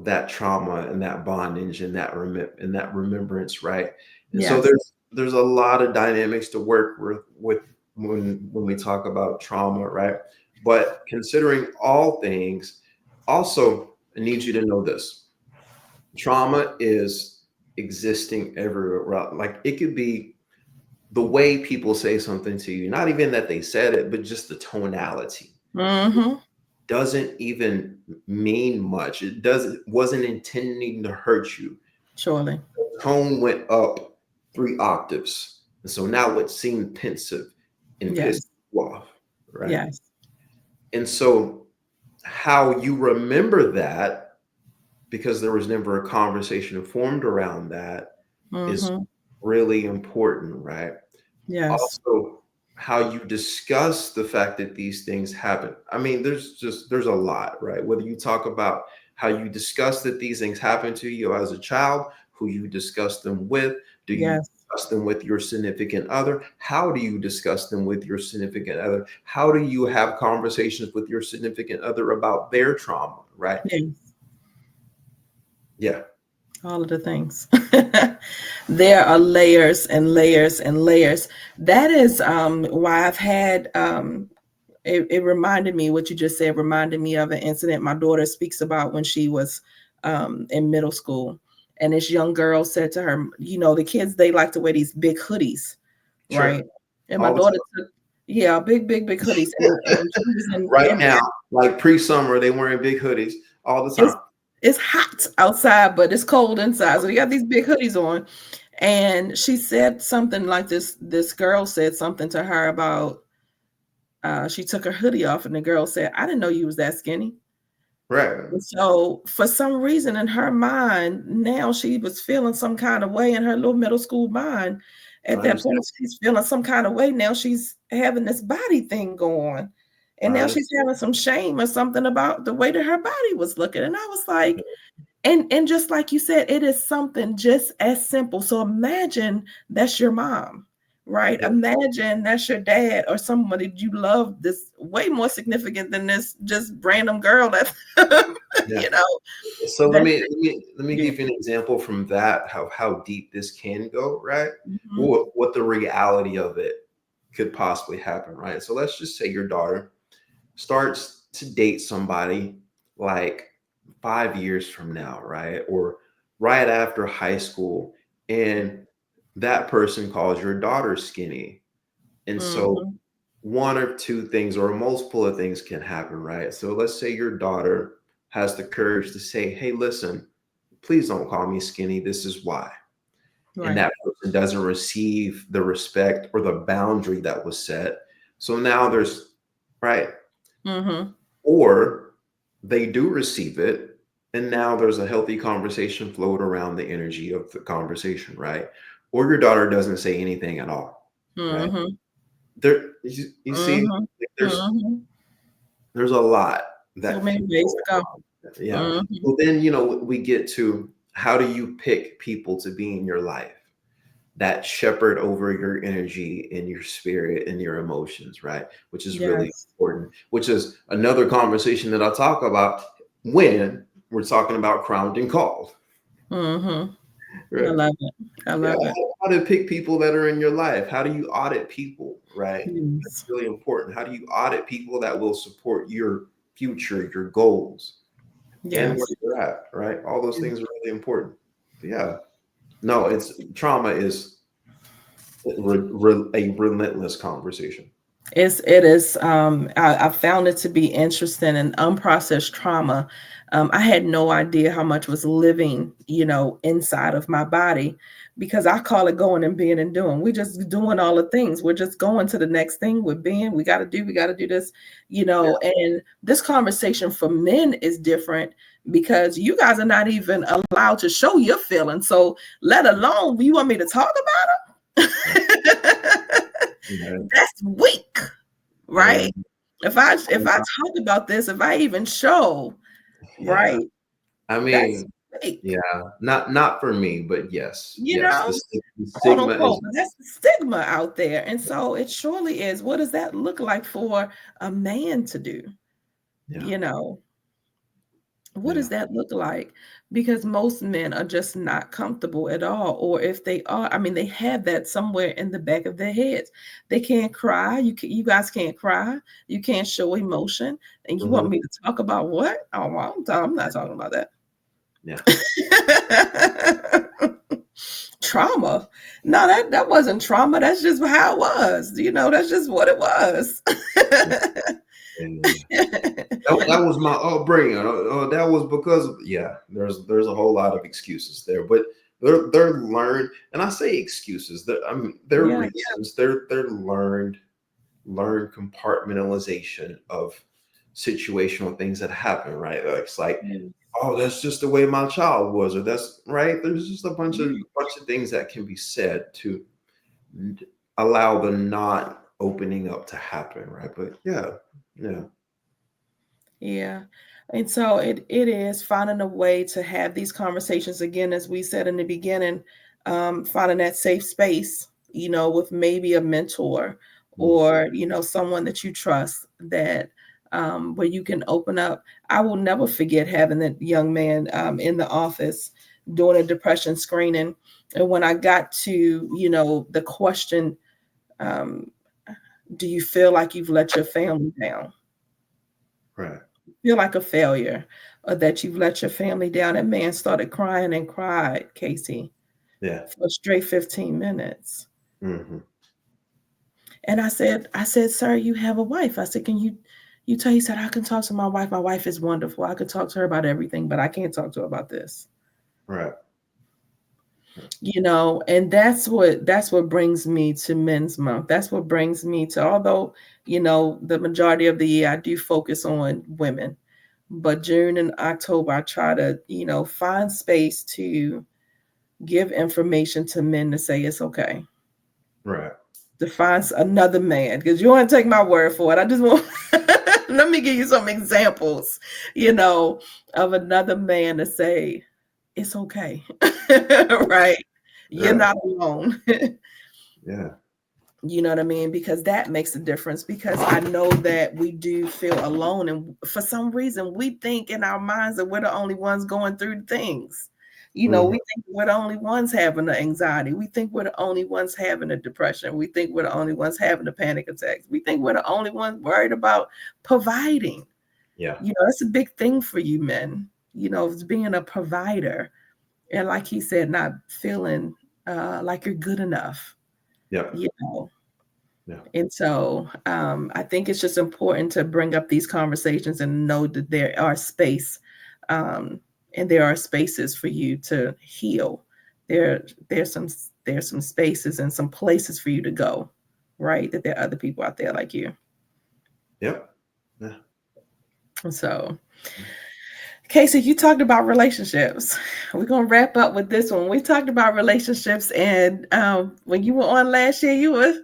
that trauma and that bondage and that remembrance, right? And so Yes. there's a lot of dynamics to work with when we talk about trauma, right? But considering all things, also I need you to know this: trauma is existing everywhere. Like it could be the way people say something to you, not even that they said it, but just the tonality Mm-hmm. doesn't even mean much. It doesn't wasn't intending to hurt you. Surely. Tone went up 3 octaves. And so now it seemed pensive and pissed Yes. you off. Right. Yes. And so how you remember that, because there was never a conversation formed around that, is Mm-hmm. really important, right? Yes. Also, how you discuss the fact that these things happen. I mean, there's a lot, right? Whether you talk about how you discuss that these things happen to you as a child, who you discuss them with, do you Yes. discuss them with your significant other? How do you discuss them with your significant other? How do you have conversations with your significant other about their trauma, right? Yes. Yeah. All of the things. There are layers and layers and layers. That is why I've had it reminded me, what you just said reminded me of an incident my daughter speaks about when she was in middle school. And this young girl said to her, the kids, they like to wear these big hoodies, Sure. right? And my All the daughter time. took, yeah, big hoodies. And she was Right in now, like pre-summer, they wearing big hoodies all the it's time. it's hot outside, but it's cold inside. So they got these big hoodies on. And she said something like this girl said something to her about she took her hoodie off, and the girl said, I didn't know you was that skinny. Right. And so for some reason in her mind, now she was feeling some kind of way in her little middle school mind. I At that understand. point, she's feeling some kind of way. Now she's having this body thing going. And I now she's understand. having some shame or something about the way that her body was looking. And I was like, and just like you said, it is something just as simple. So imagine that's your mom, right? Yeah. Imagine that's your dad or somebody you love this way more significant than this just random girl that Yeah. you know So let that me let me yeah. give you an example from that, how deep this can go, right? Mhm. What the reality of it could possibly happen, right? So let's just say your daughter starts to date somebody like 5 years from now, right? Or right after high school, and that person calls your daughter skinny. And so Mhm. one or two things or multiple of things can happen, right? So let's say your daughter has the courage to say, hey, listen, please don't call me skinny. This is why. And Right. that person doesn't receive the respect or the boundary that was set. So now there's, right. Mhm. Or they do receive it. And now there's a healthy conversation float around the energy of the conversation, right? Or your daughter doesn't say anything at all, right? Mhm. You see, Mhm. there's Mhm. there's a lot So that many can ways go to go. wrong. Yeah. Mhm. Well, then, we get to how do you pick people to be in your life that shepherd over your energy and your spirit and your emotions, right? Which is really Yes. important, which is another conversation that I'll talk about when we're talking about crowned and called. Mhm. I Right? love it. I Yeah. love it. How to pick people that are in your life. How do you audit people, right? That's Yes. really important. How do you audit people that will support your future, your goals, and where Yes. you're at, right? All those Yes. things are really important. But yeah. No, it's trauma is a relentless conversation. It is I found it to be interesting and unprocessed trauma. I had no idea how much was living, inside of my body because I call it going and being and doing. We're just doing all the things. We're just going to the next thing. We're being, we got to do this, Yeah. and this conversation for men is different because you guys are not even allowed to show your feelings. So let alone you want me to talk about them. Right. That's weak, Yeah. right? If I talk about this, if I even show, Yeah. right, I that's mean, fake, Yeah, not for me, but you yes, know, the quote stigma unquote. is But that's the stigma out there. And so it surely is. What does that look like for a man to do? yeah, You know, what does yeah, that look like? Because most men are just not comfortable at all. Or if they are, I mean, they have that somewhere in the back of their heads. They can't cry. You guys can't cry. You can't show emotion. And you want mhm, me to talk about what? Oh, well, I'm not talking about that. yeah, Trauma. No, that wasn't trauma. That's just how it was. That's just what it was. yeah, yeah, yeah. That was my upbringing. That was because of, yeah. There's a whole lot of excuses there, but they're learned, and I say excuses. I mean, they're Yeah, reasons. They're learned compartmentalization of situational things that happen. Right? It's like, yeah, oh, that's just the way my child was, or that's right. There's just a bunch of things that can be said to allow the not opening up to happen. Right? But yeah, yeah, yeah. And so it is finding a way to have these conversations again, as we said in the beginning, finding that safe space, with maybe a mentor mm, or, someone that you trust that where you can open up. I will never forget having that young man in the office doing a depression screening. And when I got to, the question, um, do you feel like you've let your family down? right. Feel like a failure or that you've let your family down. That man started crying and cried, Casey, Yeah. for a straight 15 minutes. Hmm. And I said, sir, you have a wife. I said, can you tell? He said, I can talk to my wife. My wife is wonderful. I could talk to her about everything, but I can't talk to her about this. Right. And that's what brings me to Men's Month. That's what brings me to, although, the majority of the year I do focus on women. But June and October, I try to, find space to give information to men to say it's okay Right. to find another man. Because you want to take my word for it. I just want, let me give you some examples, of another man to say it's okay. Right? You're Right. not alone. Yeah. You know what I mean? Because that makes a difference. Because I know that we do feel alone. And for some reason, we think in our minds that we're the only ones going through things. Hmm. We think we're the only ones having the anxiety. We think we're the only ones having the depression. We think we're the only ones having the panic attacks. We think we're the only ones worried about providing. Yeah. That's a big thing for you men, it's being a provider. And like he said, not feeling like you're good enough, Yeah. you know. Yeah. And so I think it's just important to bring up these conversations and know that there are space um, and there are spaces for you to heal. There, there's some there's some spaces and some places for you to go, right? That there are other people out there like you. Yep. Yeah. And so, Casey, you talked about relationships. We're gonna wrap up with this one. We talked about relationships, and when you were on last year, you were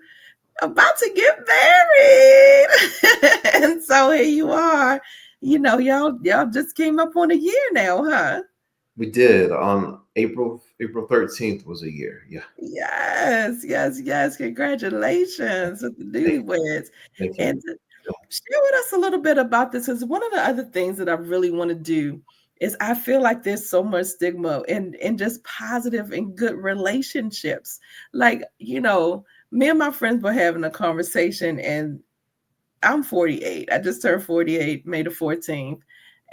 about to get married. And so here you are. Y'all just came up on a year now, huh? We did on April 13th was a year. Yeah. Yes, yes, yes. Congratulations with the Thank, newlyweds. thank you. And share with us a little bit about this, because one of the other things that I really want to do is I feel like there's so much stigma in just positive and good relationships. Like, me and my friends were having a conversation, and I'm 48. I just turned 48, May the 14th.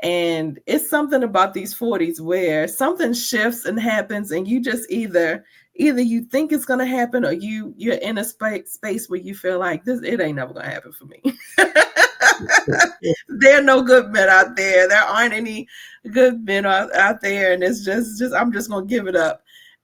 And it's something about these 40s where something shifts and happens, and you just either you think it's gonna happen, or you're in a space where you feel like it ain't never gonna happen for me. There are no good men out there. There aren't any good men out there, and it's just I'm just gonna give it up.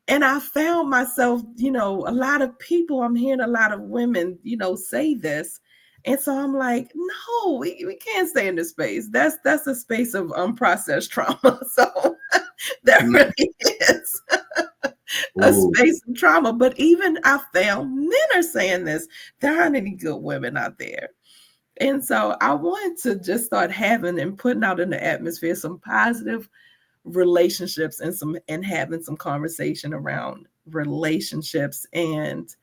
And I found myself, a lot of people, I'm hearing a lot of women, say this. And so I'm like, no, we can't stay in this space. That's a space of unprocessed trauma. So that Mm. really is a Ooh. space of trauma. But even I found men are saying this. There aren't any good women out there. And so I wanted to just start having and putting out in the atmosphere some positive relationships and having some conversation around relationships, and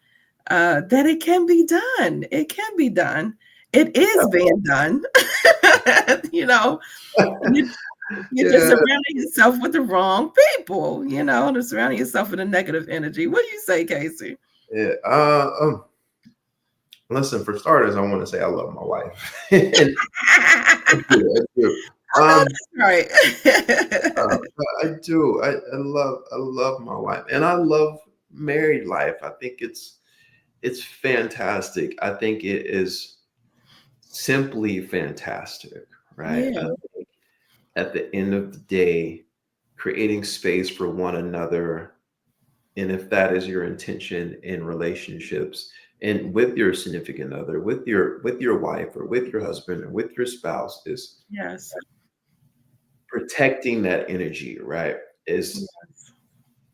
that it can be done. It can be done. It is being done. you know, you, you're just Yeah, surrounding yourself with the wrong people, and surrounding yourself with a negative energy. What do you say, Casey? yeah. Listen, for starters, I want to say I love my wife. And I do, I do. I know Um, that's right. I do. I love my wife, and I love married life. I think it's fantastic. I think it is simply fantastic, right? Yeah, At the end of the day, creating space for one another, and if that is your intention in relationships and with your significant other, with your wife or with your husband or with your spouse, is yes, protecting that energy, right? Is yes,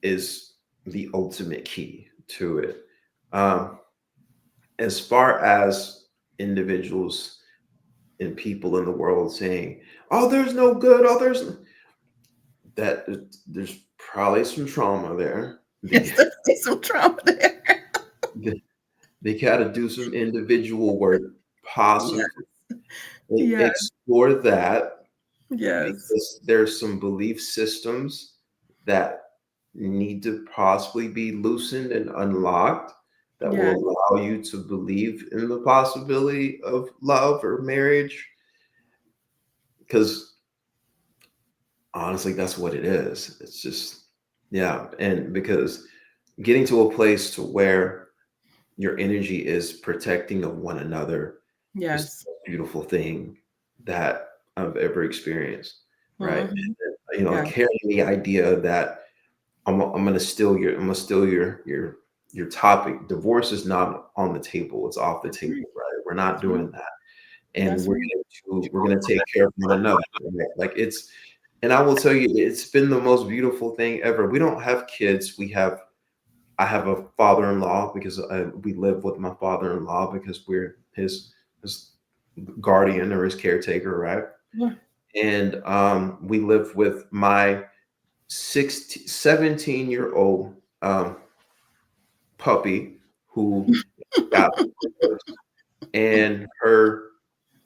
is the ultimate key to it. Um, as far as individuals and people in the world saying, "Oh, there's no good," "Oh, that there's probably some trauma there. They yes, there's some trauma there. they, they got to do some individual work, Yeah, possibly yeah, explore that, yes, because there's some belief systems that need to possibly be loosened and unlocked that will yes, allow you to believe in the possibility of love or marriage, because honestly that's what it is. It's just, yeah. And because getting to a place to where your energy is protecting of one another is yes. the most beautiful thing that I've ever experienced, right? Mhm. And Yeah, carrying the idea that I'm gonna steal your topic. Divorce is not on the table. It's off the table, right. right? We're not That's right. doing that. And That's we're right. gonna take care of one another. Right? Like it's and I will tell you, it's been the most beautiful thing ever. We don't have kids. I have a father-in-law because we live with my father-in-law because we're his guardian or his caretaker, right? Yeah. And we live with my 17-year-old puppy who got divorced, and her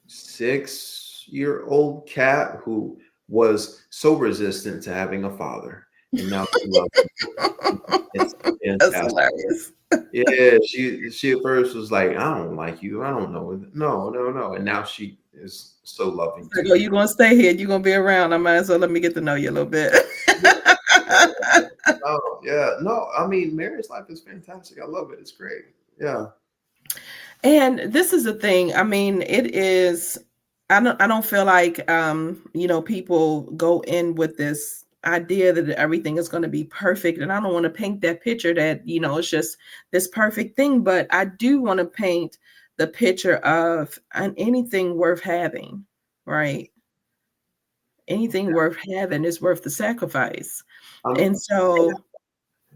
6-year-old cat who was so resistant to having a father, and now she loves him. It's That's fantastic. hilarious. Yeah, she at first was like, "I don't like you. I don't know. No, no, no." And now she is so loving It's like, to oh, me. you're gonna stay here. You're gonna be around. I might as well let me get to know you a little bit. Yeah. Oh, yeah. No, I mean, marriage life is fantastic. I love it. It's great. Yeah. And this is the thing. I mean, it is. I don't feel like people go in with this idea that everything is going to be perfect, and I don't want to paint that picture that it's just this perfect thing. But I do want to paint the picture of anything worth having, right? Anything worth having is worth the sacrifice, Um, and so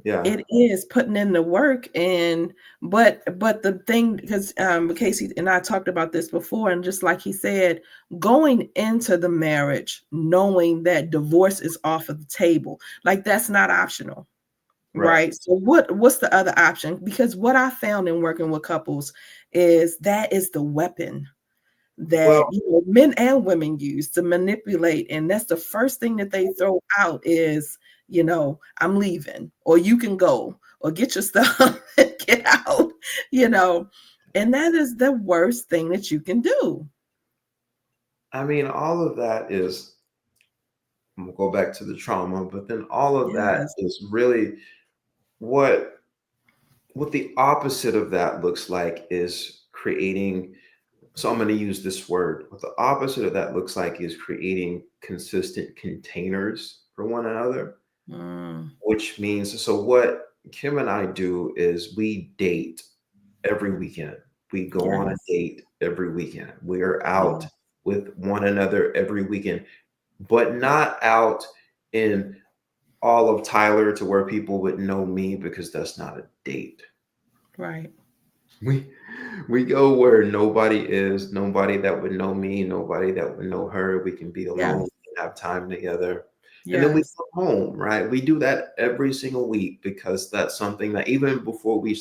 yeah. it is putting in the work. And but the thing, because Casey and I talked about this before, and just like he said, going into the marriage knowing that divorce is off of the table, like that's not optional, Right. right? So what's the other option? Because what I found in working with couples is that is the weapon that Well, men and women use to manipulate, and that's the first thing that they throw out is, I'm leaving, or you can go, or get your stuff and get out, you know and that is the worst thing that you can do. I mean, all of that is, I'm gonna go back to the trauma, but then all of that Yes. is really what the opposite of that looks like is creating. So I'm going to use this word. What the opposite of that looks like is creating consistent containers for one another, Mm, which means, so what Kim and I do is we date every weekend. We go on a yes. date every weekend. We are out Yeah. with one another every weekend, but not out in all of Tyler to where people would know me, because that's not a date. Right. We we go where nobody is, nobody that would know me, nobody that would know her. We can be alone, Yes. we can have time together. And then we Yes. come home, right? We do that every single week because that's something that even before we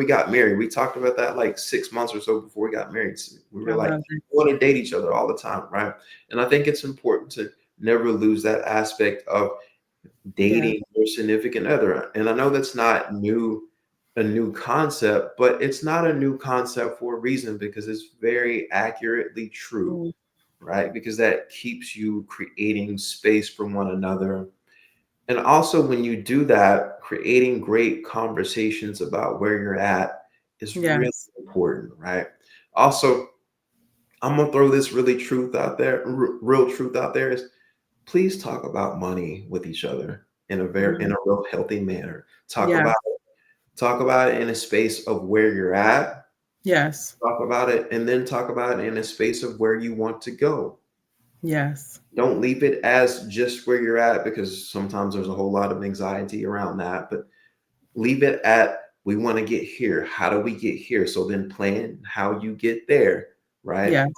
got married, we talked about that like 6 months or so before we got married. We I were like, love it. we want to date each other all the time, right? And I think it's important to never lose that aspect of Yes. dating your significant other. And I know that's not a new concept, but it's not a new concept for a reason because it's very accurately true, Mm, right? Because that keeps you creating space for one another. And also, when you do that, creating great conversations about where you're at is really yes. important, right? Also, I'm gonna throw this really truth out there, real truth out there is please talk about money with each other in Mhm. a real healthy manner. Yes. Talk about it in a space of where you're at. Yes. Talk about it and then talk about it in a space of where you want to go. Yes. Don't leave it as just where you're at because sometimes there's a whole lot of anxiety around that, but leave it at we want to get here. How do we get here? So then plan how you get there, right? Yes.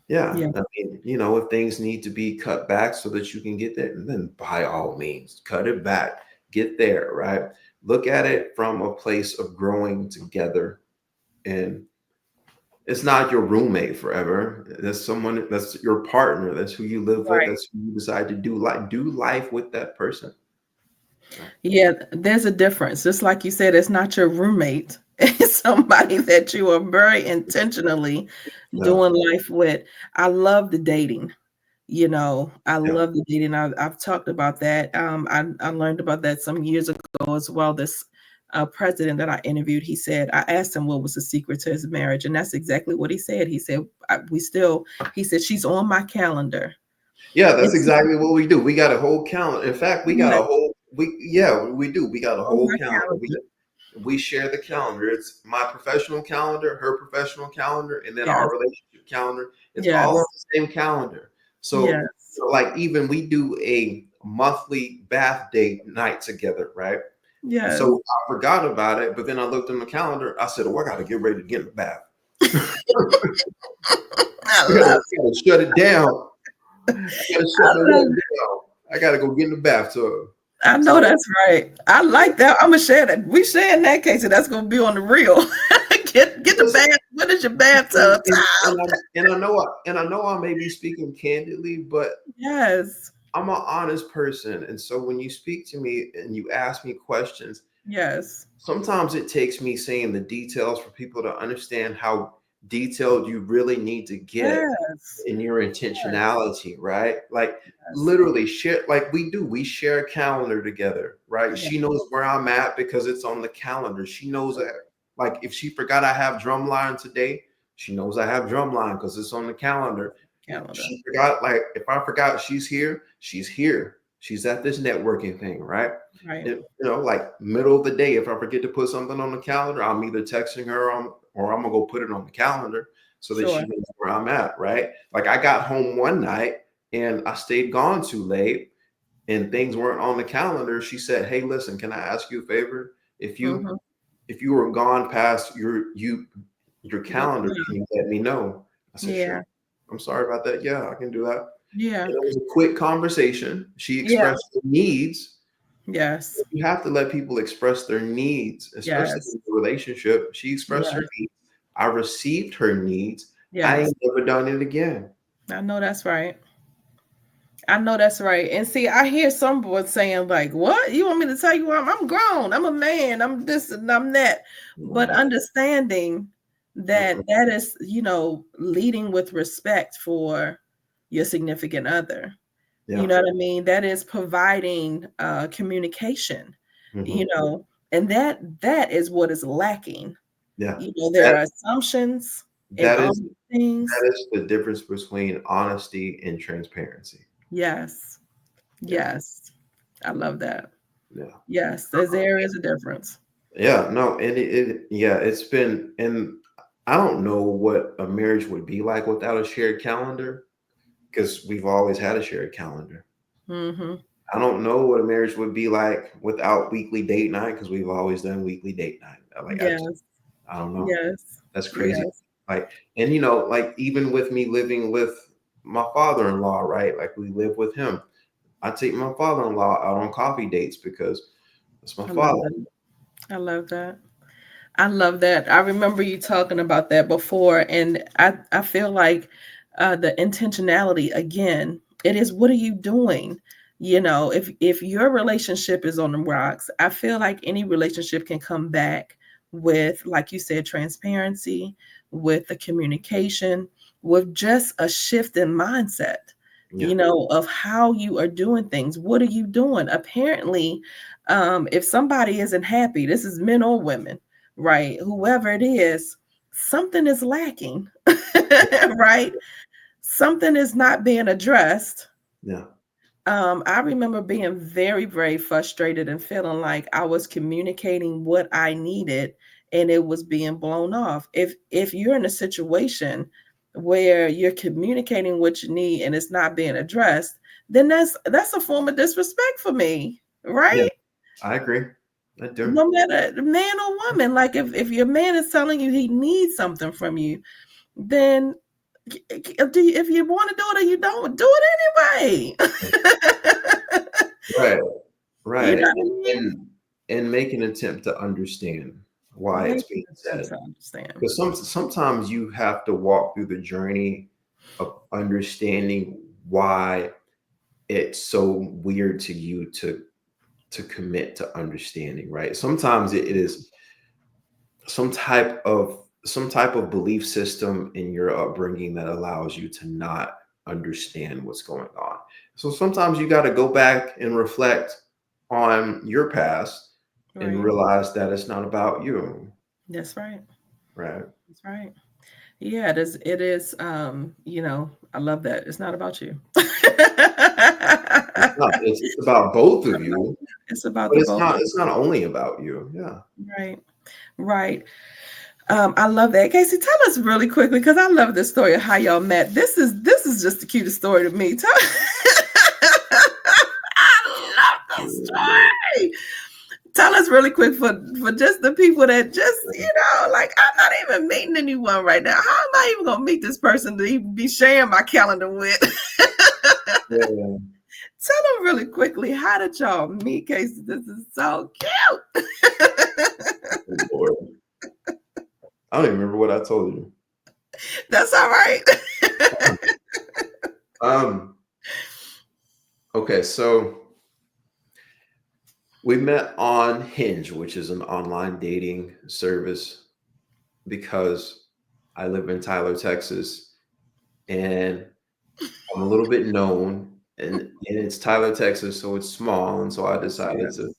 Yeah. Yeah. I mean, if things need to be cut back so that you can get there, then by all means, cut it back, get there, right? Look at it from a place of growing together. And it's not your roommate forever. That's someone that's your partner. That's who you live with. Right. That's who you decide to do life with that person. Right. Yeah, there's a difference. Just like you said, it's not your roommate. It's somebody that you are very intentionally Yeah. doing life with. I love the dating. I Yeah. love the dating. I've talked about that. I learned about that some years ago as well. This president that I interviewed, he said, I asked him what was the secret to his marriage, and that's exactly what he said. He said, he said, she's on my calendar. Yeah, that's It's exactly what we do. We got a whole calendar. In fact, we got yeah, a whole we yeah, we do. We got a on whole my calendar. calendar. We share the calendar. It's my professional calendar, her professional calendar, and then Yes, our relationship calendar. It's all on yes, the same calendar. So, yes, like even we do a monthly bath date night together, right? yes. So I forgot about it, but then I looked on the calendar. I said, "Oh, I got to get ready to get in the bath. I I love gotta shut it down. I gotta shut I the love world down. I gotta go get in the bathtub." I know So that's right. I like that. I'm gonna share that. We sharing that, Casey. That's gonna be on the reel. Get the listen, bath. What is your bathtub time? and I know I may be speaking candidly, but Yes, I'm an honest person, and so when you speak to me and you ask me questions, yes, sometimes it takes me saying the details for people to understand how detailed you really need to get yes, in your yes, intentionality, right? Like yes, literally share like we do. We share a calendar together, right? yes, She knows where I'm at because it's on the calendar. She knows that like if she forgot I have drumline today, she knows I have drumline because it's on the calendar. If calendar. she forgot, like if I forgot she's here, she's here. She's at this networking thing, right? Right. And, like middle of the day, if I forget to put something on the calendar, I'm either texting her on or I'm gonna go put it on the calendar so that Sure. she knows where I'm at, right? Like I got home one night and I stayed gone too late and things weren't on the calendar. She said, "Hey, listen, can I ask you a favor? If you Mm-hmm. if you were gone past your calendar, can you let me know?" I said, "Sure." Yeah. I'm sorry about that. Yeah, I can do that. Yeah. And it was a quick conversation. She Yeah. expressed her needs. Yes. You have to let people express their needs, especially Yes. in a relationship. She expressed her Yes. needs. I received her needs. I Yes. ain't never done it again. I know that's right. I know that's right. And see, I hear some boys saying, like, what? You want me to tell you I'm grown. I'm a man. I'm this and I'm that. But No. understanding that Mm-mm. that is, leading with respect for your significant other. You Yeah. know what I mean? That is providing communication, you Hmm. know, and that is what is lacking. Yeah. There That are assumptions in that all is these things. that is the difference between honesty and transparency. Yes. Yeah. Yes. I love that. Yeah. Yes, there is a difference. Yeah. No, and yeah, it's been and I don't know what a marriage would be like without a shared calendar because we've always had a shared calendar. Mhm. I don't know what a marriage would be like without weekly date night because we've always done weekly date night. Yes. I don't know. Yes. That's crazy. Yes. Like, and like even with me living with my father-in-law, right? Like we live with him. I take my father-in-law out on coffee dates because that's my I love father. that. I love that. I love that. I remember you talking about that before, and I feel like the intentionality again. It is what are you doing? You know, if your relationship is on the rocks, I feel like any relationship can come back with, like you said, transparency, with the communication, with just a shift in mindset. Yeah, You know, of how you are doing things. What are you doing? Apparently, if somebody isn't happy, this is men or women, right? Whoever it is, something is lacking, right? Something is not being addressed. yeah, I remember being very, very frustrated and feeling like I was communicating what I needed and it was being blown off. If you're in a situation where you're communicating what you need and it's not being addressed, then that's a form of disrespect for me, yeah. right? I agree. I do. No matter man or woman, like if your man is telling you he needs something from you, then if you want to do it or you don't, do it anyway. Right, You right. know what I mean? And make an attempt to understand why Make it's being an attempt said. to understand. Because sometimes you have to walk through the journey of understanding why it's so weird to you to commit to understanding, right? Sometimes it is some type of belief system in your upbringing that allows you to not understand what's going on. So sometimes you got to go back and reflect on your past and Right. realize that it's not about you, That's right. right? That's right. Yeah, it is you know, I love that. It's not about you. It's not. It's about both of you, It's about but the it's both. not. It's not only about you. Yeah. Right. Right. I love that. Casey, tell us really quickly because I love this story of how y'all met. This is just the cutest story to me. I love this story. Tell us really quick for just the people that just like I'm not even meeting anyone right now. How am I even gonna meet this person to even be sharing my calendar with? Yeah. Tell them really quickly, how did y'all meet, Casey? This is so cute. Oh, Lord. I don't even remember what I told you. That's all right. Um. Okay, so we met on Hinge, which is an online dating service, because I live in Tyler, Texas, and I'm a little bit known, and it's Tyler, Texas, so it's small, and so I decided to Yes.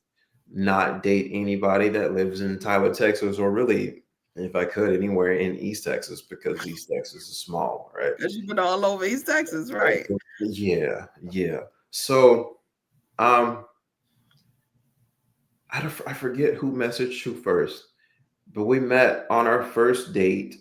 not date anybody that lives in Tyler, Texas, or really, if I could, anywhere in East Texas, because East Texas is small, right? Because you've been all over East Texas, right? Yeah, yeah. So, um, I forget who messaged who first, but we met on our first date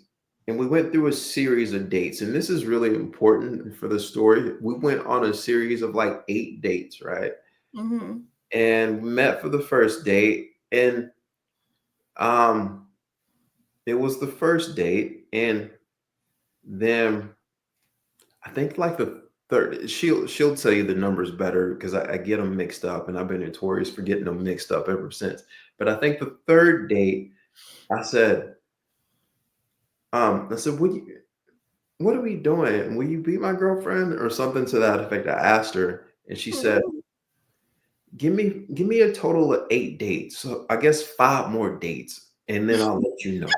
and we went through a series of dates. And this is really important for the story. We went on a series of like 8 dates, right? Mm-hmm. And we met for the first date. And um, it was the first date. And then I think like the third, she'll tell you the numbers better because I get them mixed up and I've been notorious for getting them mixed up ever since. But I think the third date, I said, I said, what are we doing? Will you be my girlfriend or something to that effect? I asked her, and she said, Mm-hmm. give me a total of 8 dates. So I guess 5 more dates, and then I'll let you know.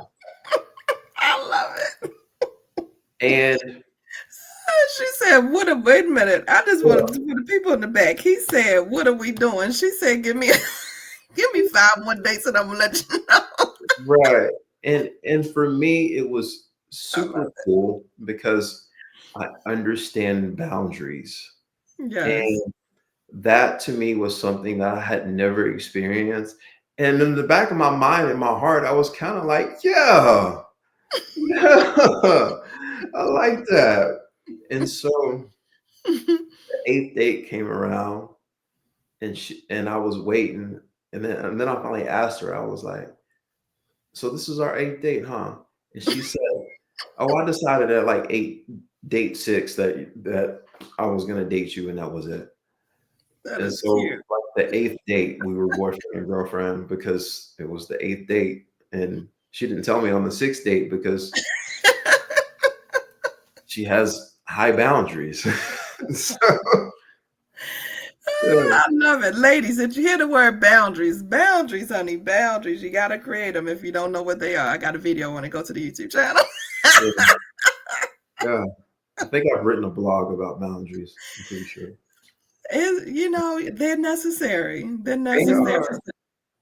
I love it. And She said, "What a wait a minute." I just well, wanted to put the people in the back. He said, "What are we doing?" She said, "Give me give me 5 more dates and I'm gonna let you know." right. And for me, it was I super love cool because I understand boundaries. it. Yes. And that to me was something that I had never experienced. And in the back of my mind, in my heart, I was kind of like, yeah. Yeah, I like that. And so the 8th date came around and I was waiting. And then I finally asked her, I was like, so this is our 8th date, huh? And she said, oh, I decided at like 8. date 6 that I was gonna date you, and that was it. That And is so, cute. like the 8th date, we were boyfriend and girlfriend because it was the 8th date, and she didn't tell me on the 6th date because she has high boundaries. So, yeah. I love it. Ladies, did you hear the word boundaries? Boundaries, honey, boundaries. You got to create them if you don't know what they are. I got a video when I go to the YouTube channel. Yeah, yeah. I think I've written a blog about boundaries. I'm pretty sure. They're necessary. They're They necessary. are.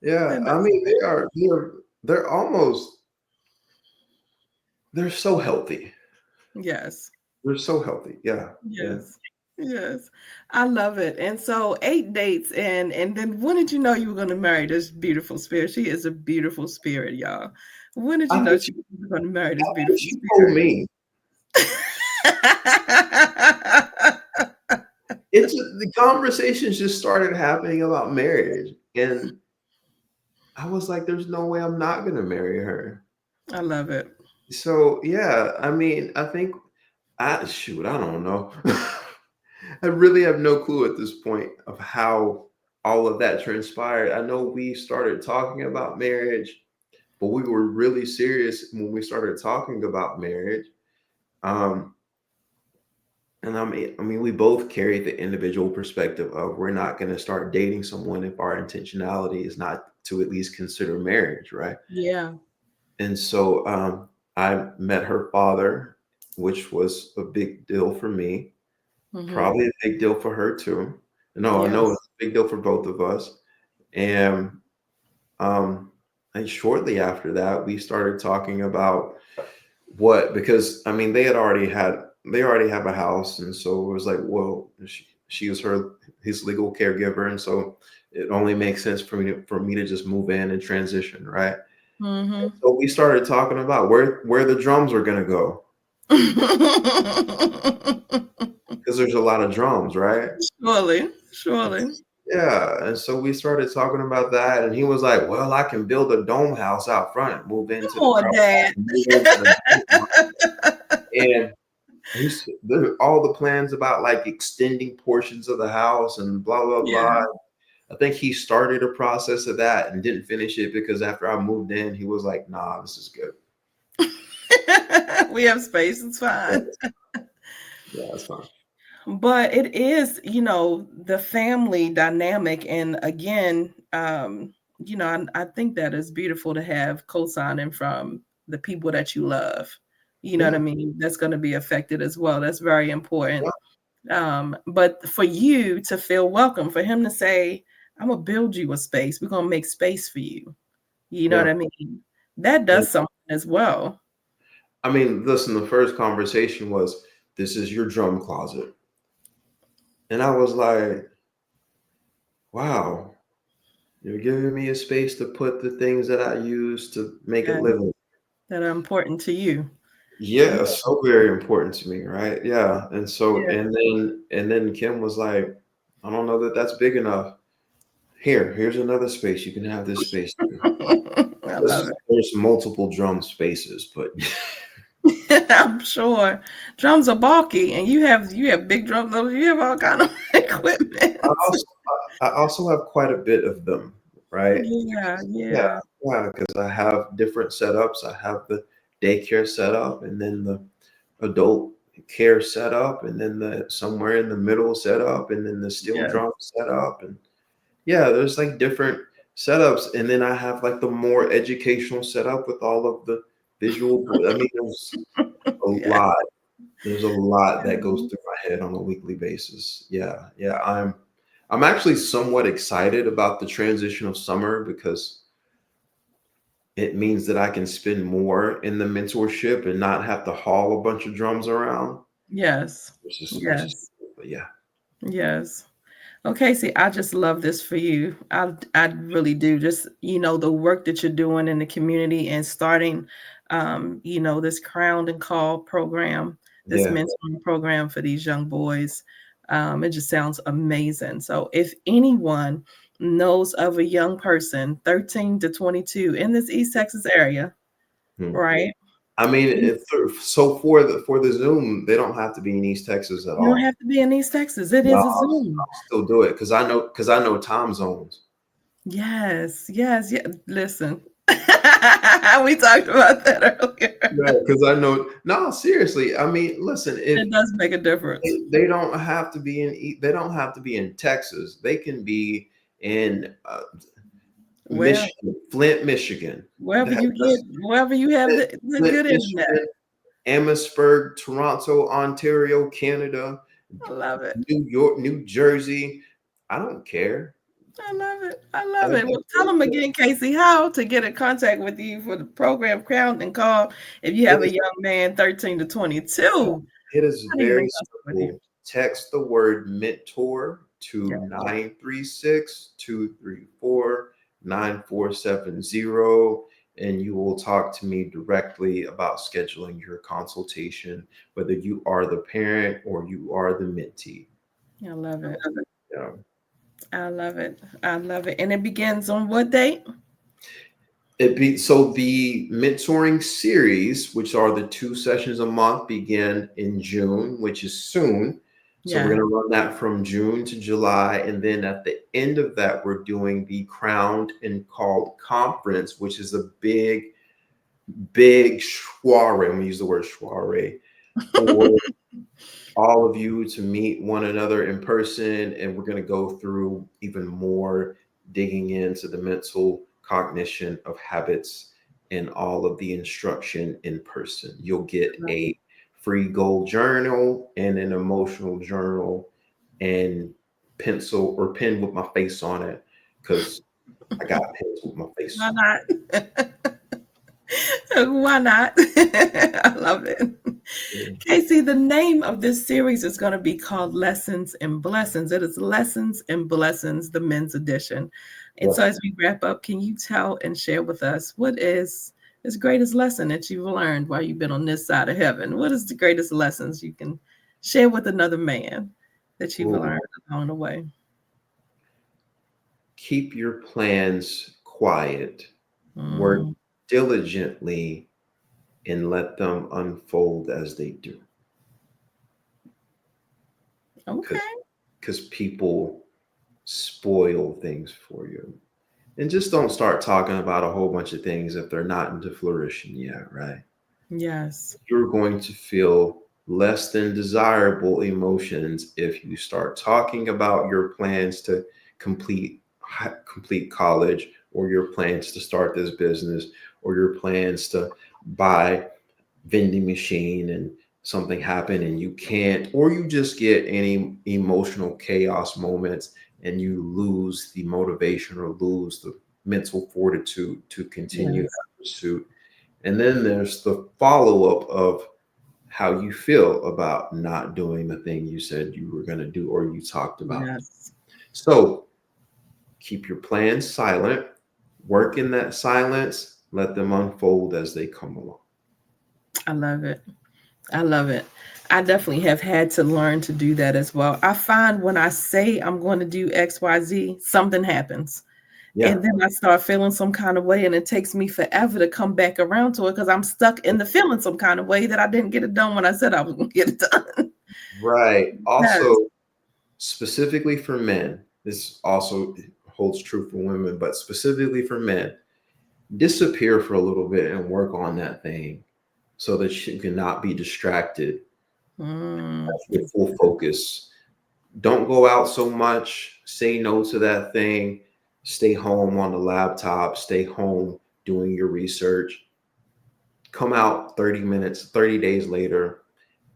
Yeah, They're I mean, they necessary. are. They're almost. They're so healthy. Yes. They're so healthy. Yeah, yeah. Yes. Yes. I love it. And so 8 dates and then when did you know you were going to marry this beautiful spirit? She is a beautiful spirit, y'all. When did you I know think she was going to marry this after beautiful she told spirit? me, it's the conversations just started happening about marriage, and I was like, "There's no way I'm not gonna marry her." I love it. So yeah, I mean, I think I don't know. I really have no clue at this point of how all of that transpired. I know we started talking about marriage, but we were really serious when we started talking about marriage. Um, and I mean, we both carry the individual perspective of we're not going to start dating someone if our intentionality is not to at least consider marriage, right? Yeah. And so I met her father, which was a big deal for me, Mm-hmm. probably a big deal for her too. No, I know Yes. it's a big deal for both of us. And um, and shortly after that, we started talking about what because I mean they already have a house, and so it was like, well, she was his legal caregiver, and so it only makes sense for me to just move in and transition, right? Mm-hmm. So we started talking about where the drums are gonna go because there's a lot of drums, right? Surely. Surely. Yeah, and so we started talking about that, and he was like, "Well, I can build a dome house out front, move into Come the on, Dad. move into the dome house." And all the plans about like extending portions of the house and blah blah blah. Yeah. I think he started a process of that and didn't finish it because after I moved in, he was like, "Nah, this is good. We have space. It's Yeah, fine. that's fine." But it is, the family dynamic. And again, I think that is beautiful to have co-signing from the people that you love. You know what I Yeah, mean? That's going to be affected as well. That's very important. yeah, But for you to feel welcome, for him to say, I'm going to build you a space. We're going to make space for you. You know what yeah. I mean? That And does something as well. I mean, listen, the first conversation was, "This is your drum closet," and I was like, "Wow, you're giving me a space to put the things that I use to make it Yeah, livable." that are important to you. Yeah. Yeah, so very important to me, right? Yeah, and so Yeah. and then Kim was like, "I don't know that that's big enough. Here's another space. You can have this space too." I love it. There's multiple drum spaces, but I'm sure drums are bulky, and you have big drums. You have all kind of I equipment. also I also have quite a bit of them, right? Yeah, Yeah, yeah, yeah, because I have different setups. I have the daycare setup, and then the adult care setup, and then the somewhere in the middle setup, and then the steel yeah, drum setup, and yeah, there's like different setups, and then I have like the more educational setup with all of the visual. I mean, there's a yeah. lot. There's a lot that goes through my head on a weekly basis. Yeah, yeah. I'm actually somewhat excited about the transition of summer because it means that I can spend more in the mentorship and not have to haul a bunch of drums around, Yes, which is yes, but yeah, yes. Okay, see, I just love this for you. I really do. Just, the work that you're doing in the community and starting this Crowned and Called program, this yeah. mentoring program for these young boys. It just sounds amazing. So if anyone knows of a young person, 13 to 22 in this East Texas area, Hmm. right? I mean, so for the Zoom, they don't have to be in East Texas at You don't all. have to be in East Texas. It No, is a Zoom. I'll still do it because I know time zones. Yes, yes, yeah. Listen, we talked about that earlier. Yeah, because I know. No, seriously. I mean, listen, if It does make a difference. they don't have to be they don't have to be in Texas. They can be in Well, Michigan, Flint, Michigan. wherever That, you get, that's wherever you have the Flint, good internet. Michigan, Amherstburg, Toronto, Ontario, Canada, I love it. New York, New Jersey. I don't care. I love it. I love I, it. Well, tell them again, Casey, how to get in contact with you for the program Crown and Call if you it have a is young man 13 to 22. it is I need them very in contact with you. simple. Text the word mentor Yeah, to 936-234-9470, and you will talk to me directly about scheduling your consultation, whether you are the parent or you are the mentee. I love it. Yeah. I love it. I love it. And it begins on what date? So the mentoring series, which are the 2 sessions a month, begin in June, which is soon. So we're Yeah. going to run that from June to July, and then at the end of that, we're doing the Crowned and Called Conference, which is a big soiree. I'm going to use the word soiree for all of you to meet one another in person, and we're going to go through even more, digging into the mental cognition of habits and all of the instruction in person. You'll get a free goal journal and an emotional journal and pencil or pen with my face on it, because I got pens with my face Why on not? Why not? I love it. it. Casey, the name of this series is going to be called Lessons and Blessings. It is Lessons and Blessings, the men's edition. And Yeah. so, as we wrap up, can you tell and share with us what is this greatest lesson that you've learned while you've been on this side of heaven? What is the greatest lessons you can share with another man that you've Ooh. learned along the way? Keep your plans quiet. Work Mm, diligently and let them unfold as they do, because okay. people spoil things for you. And just don't start talking about a whole bunch of things if they're not into flourishing yet, right? Yes. You're going to feel less than desirable emotions if you start talking about your plans to complete complete college, or your plans to start this business, or your plans to buy vending machine and something happen and you can't, or you just get any emotional chaos moments and you lose the motivation or lose the mental fortitude to continue Yes. that pursuit. And then there's the follow-up of how you feel about not doing the thing you said you were going to do or you talked about. Yes. So keep your plans silent, work in that silence, let them unfold as they come along. I love it. I love it. I definitely have had to learn to do that as well. I find when I say I'm going to do XYZ, something happens. Yeah. And then I start feeling some kind of way, and it takes me forever to come back around to it because I'm stuck in the feeling some kind of way that I didn't get it done when I said I was going to get it done. Right. Yes. Also, specifically for men, this also holds true for women, but specifically for men, disappear for a little bit and work on that thing so that you cannot be distracted. Mm, That's your full focus. Don't go out so much. Say no to that thing. Stay home on the laptop. Stay home doing your research. Come out 30 minutes, 30 days later,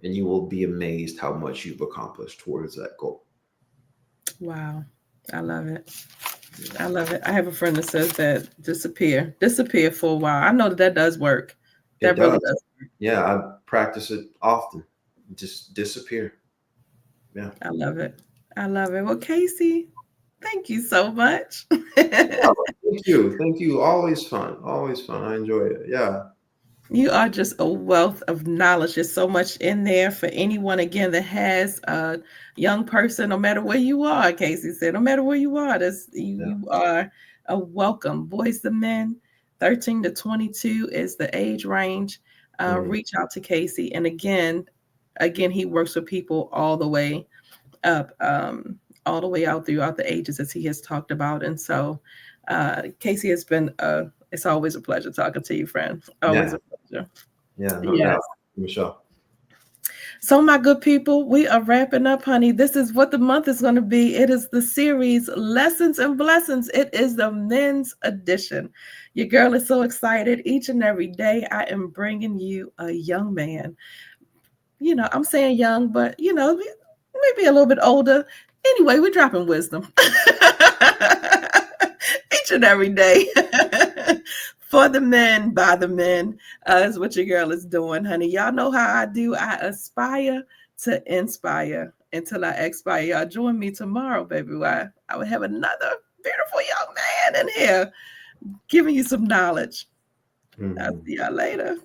and you will be amazed how much you've accomplished towards that goal. wow. I love it. I love it. I have a friend that says that disappear for a while. I know that that does work. It That really does. does. Yeah, I practice it often. Just disappear. Yeah. I love it. I love it. Well, Casey, thank you so much. Yeah. Thank you. Thank you. Always fun. Always fun. I enjoy it. Yeah. You are just a wealth of knowledge. There's so much in there for anyone, again, that has a young person, no matter where you are, Casey said, no matter where you are, Yeah. you are a welcome. Boys to men, 13 to 22 is the age range. reach out to Casey. And again, he works with people all the way up, all the way out throughout the ages, as he has talked about. And so, Casey, has been it's always a pleasure talking to you, friend. Always Yeah. a pleasure. Yeah, no Yes. doubt, Michelle. So, my good people, we are wrapping up, honey. This is what the month is going to be. It is the series Lessons and Blessings. It is the men's edition. Your girl is so excited. Each and every day, I am bringing you a young man. I'm saying young, but maybe a little bit older. Anyway, we're dropping wisdom each and every day for the men, by the men, is what your girl is doing, honey. Y'all know how I do. I aspire to inspire until I expire. Y'all join me tomorrow, baby. Why? I will have another beautiful young man in here giving you some knowledge. I'll see y'all later.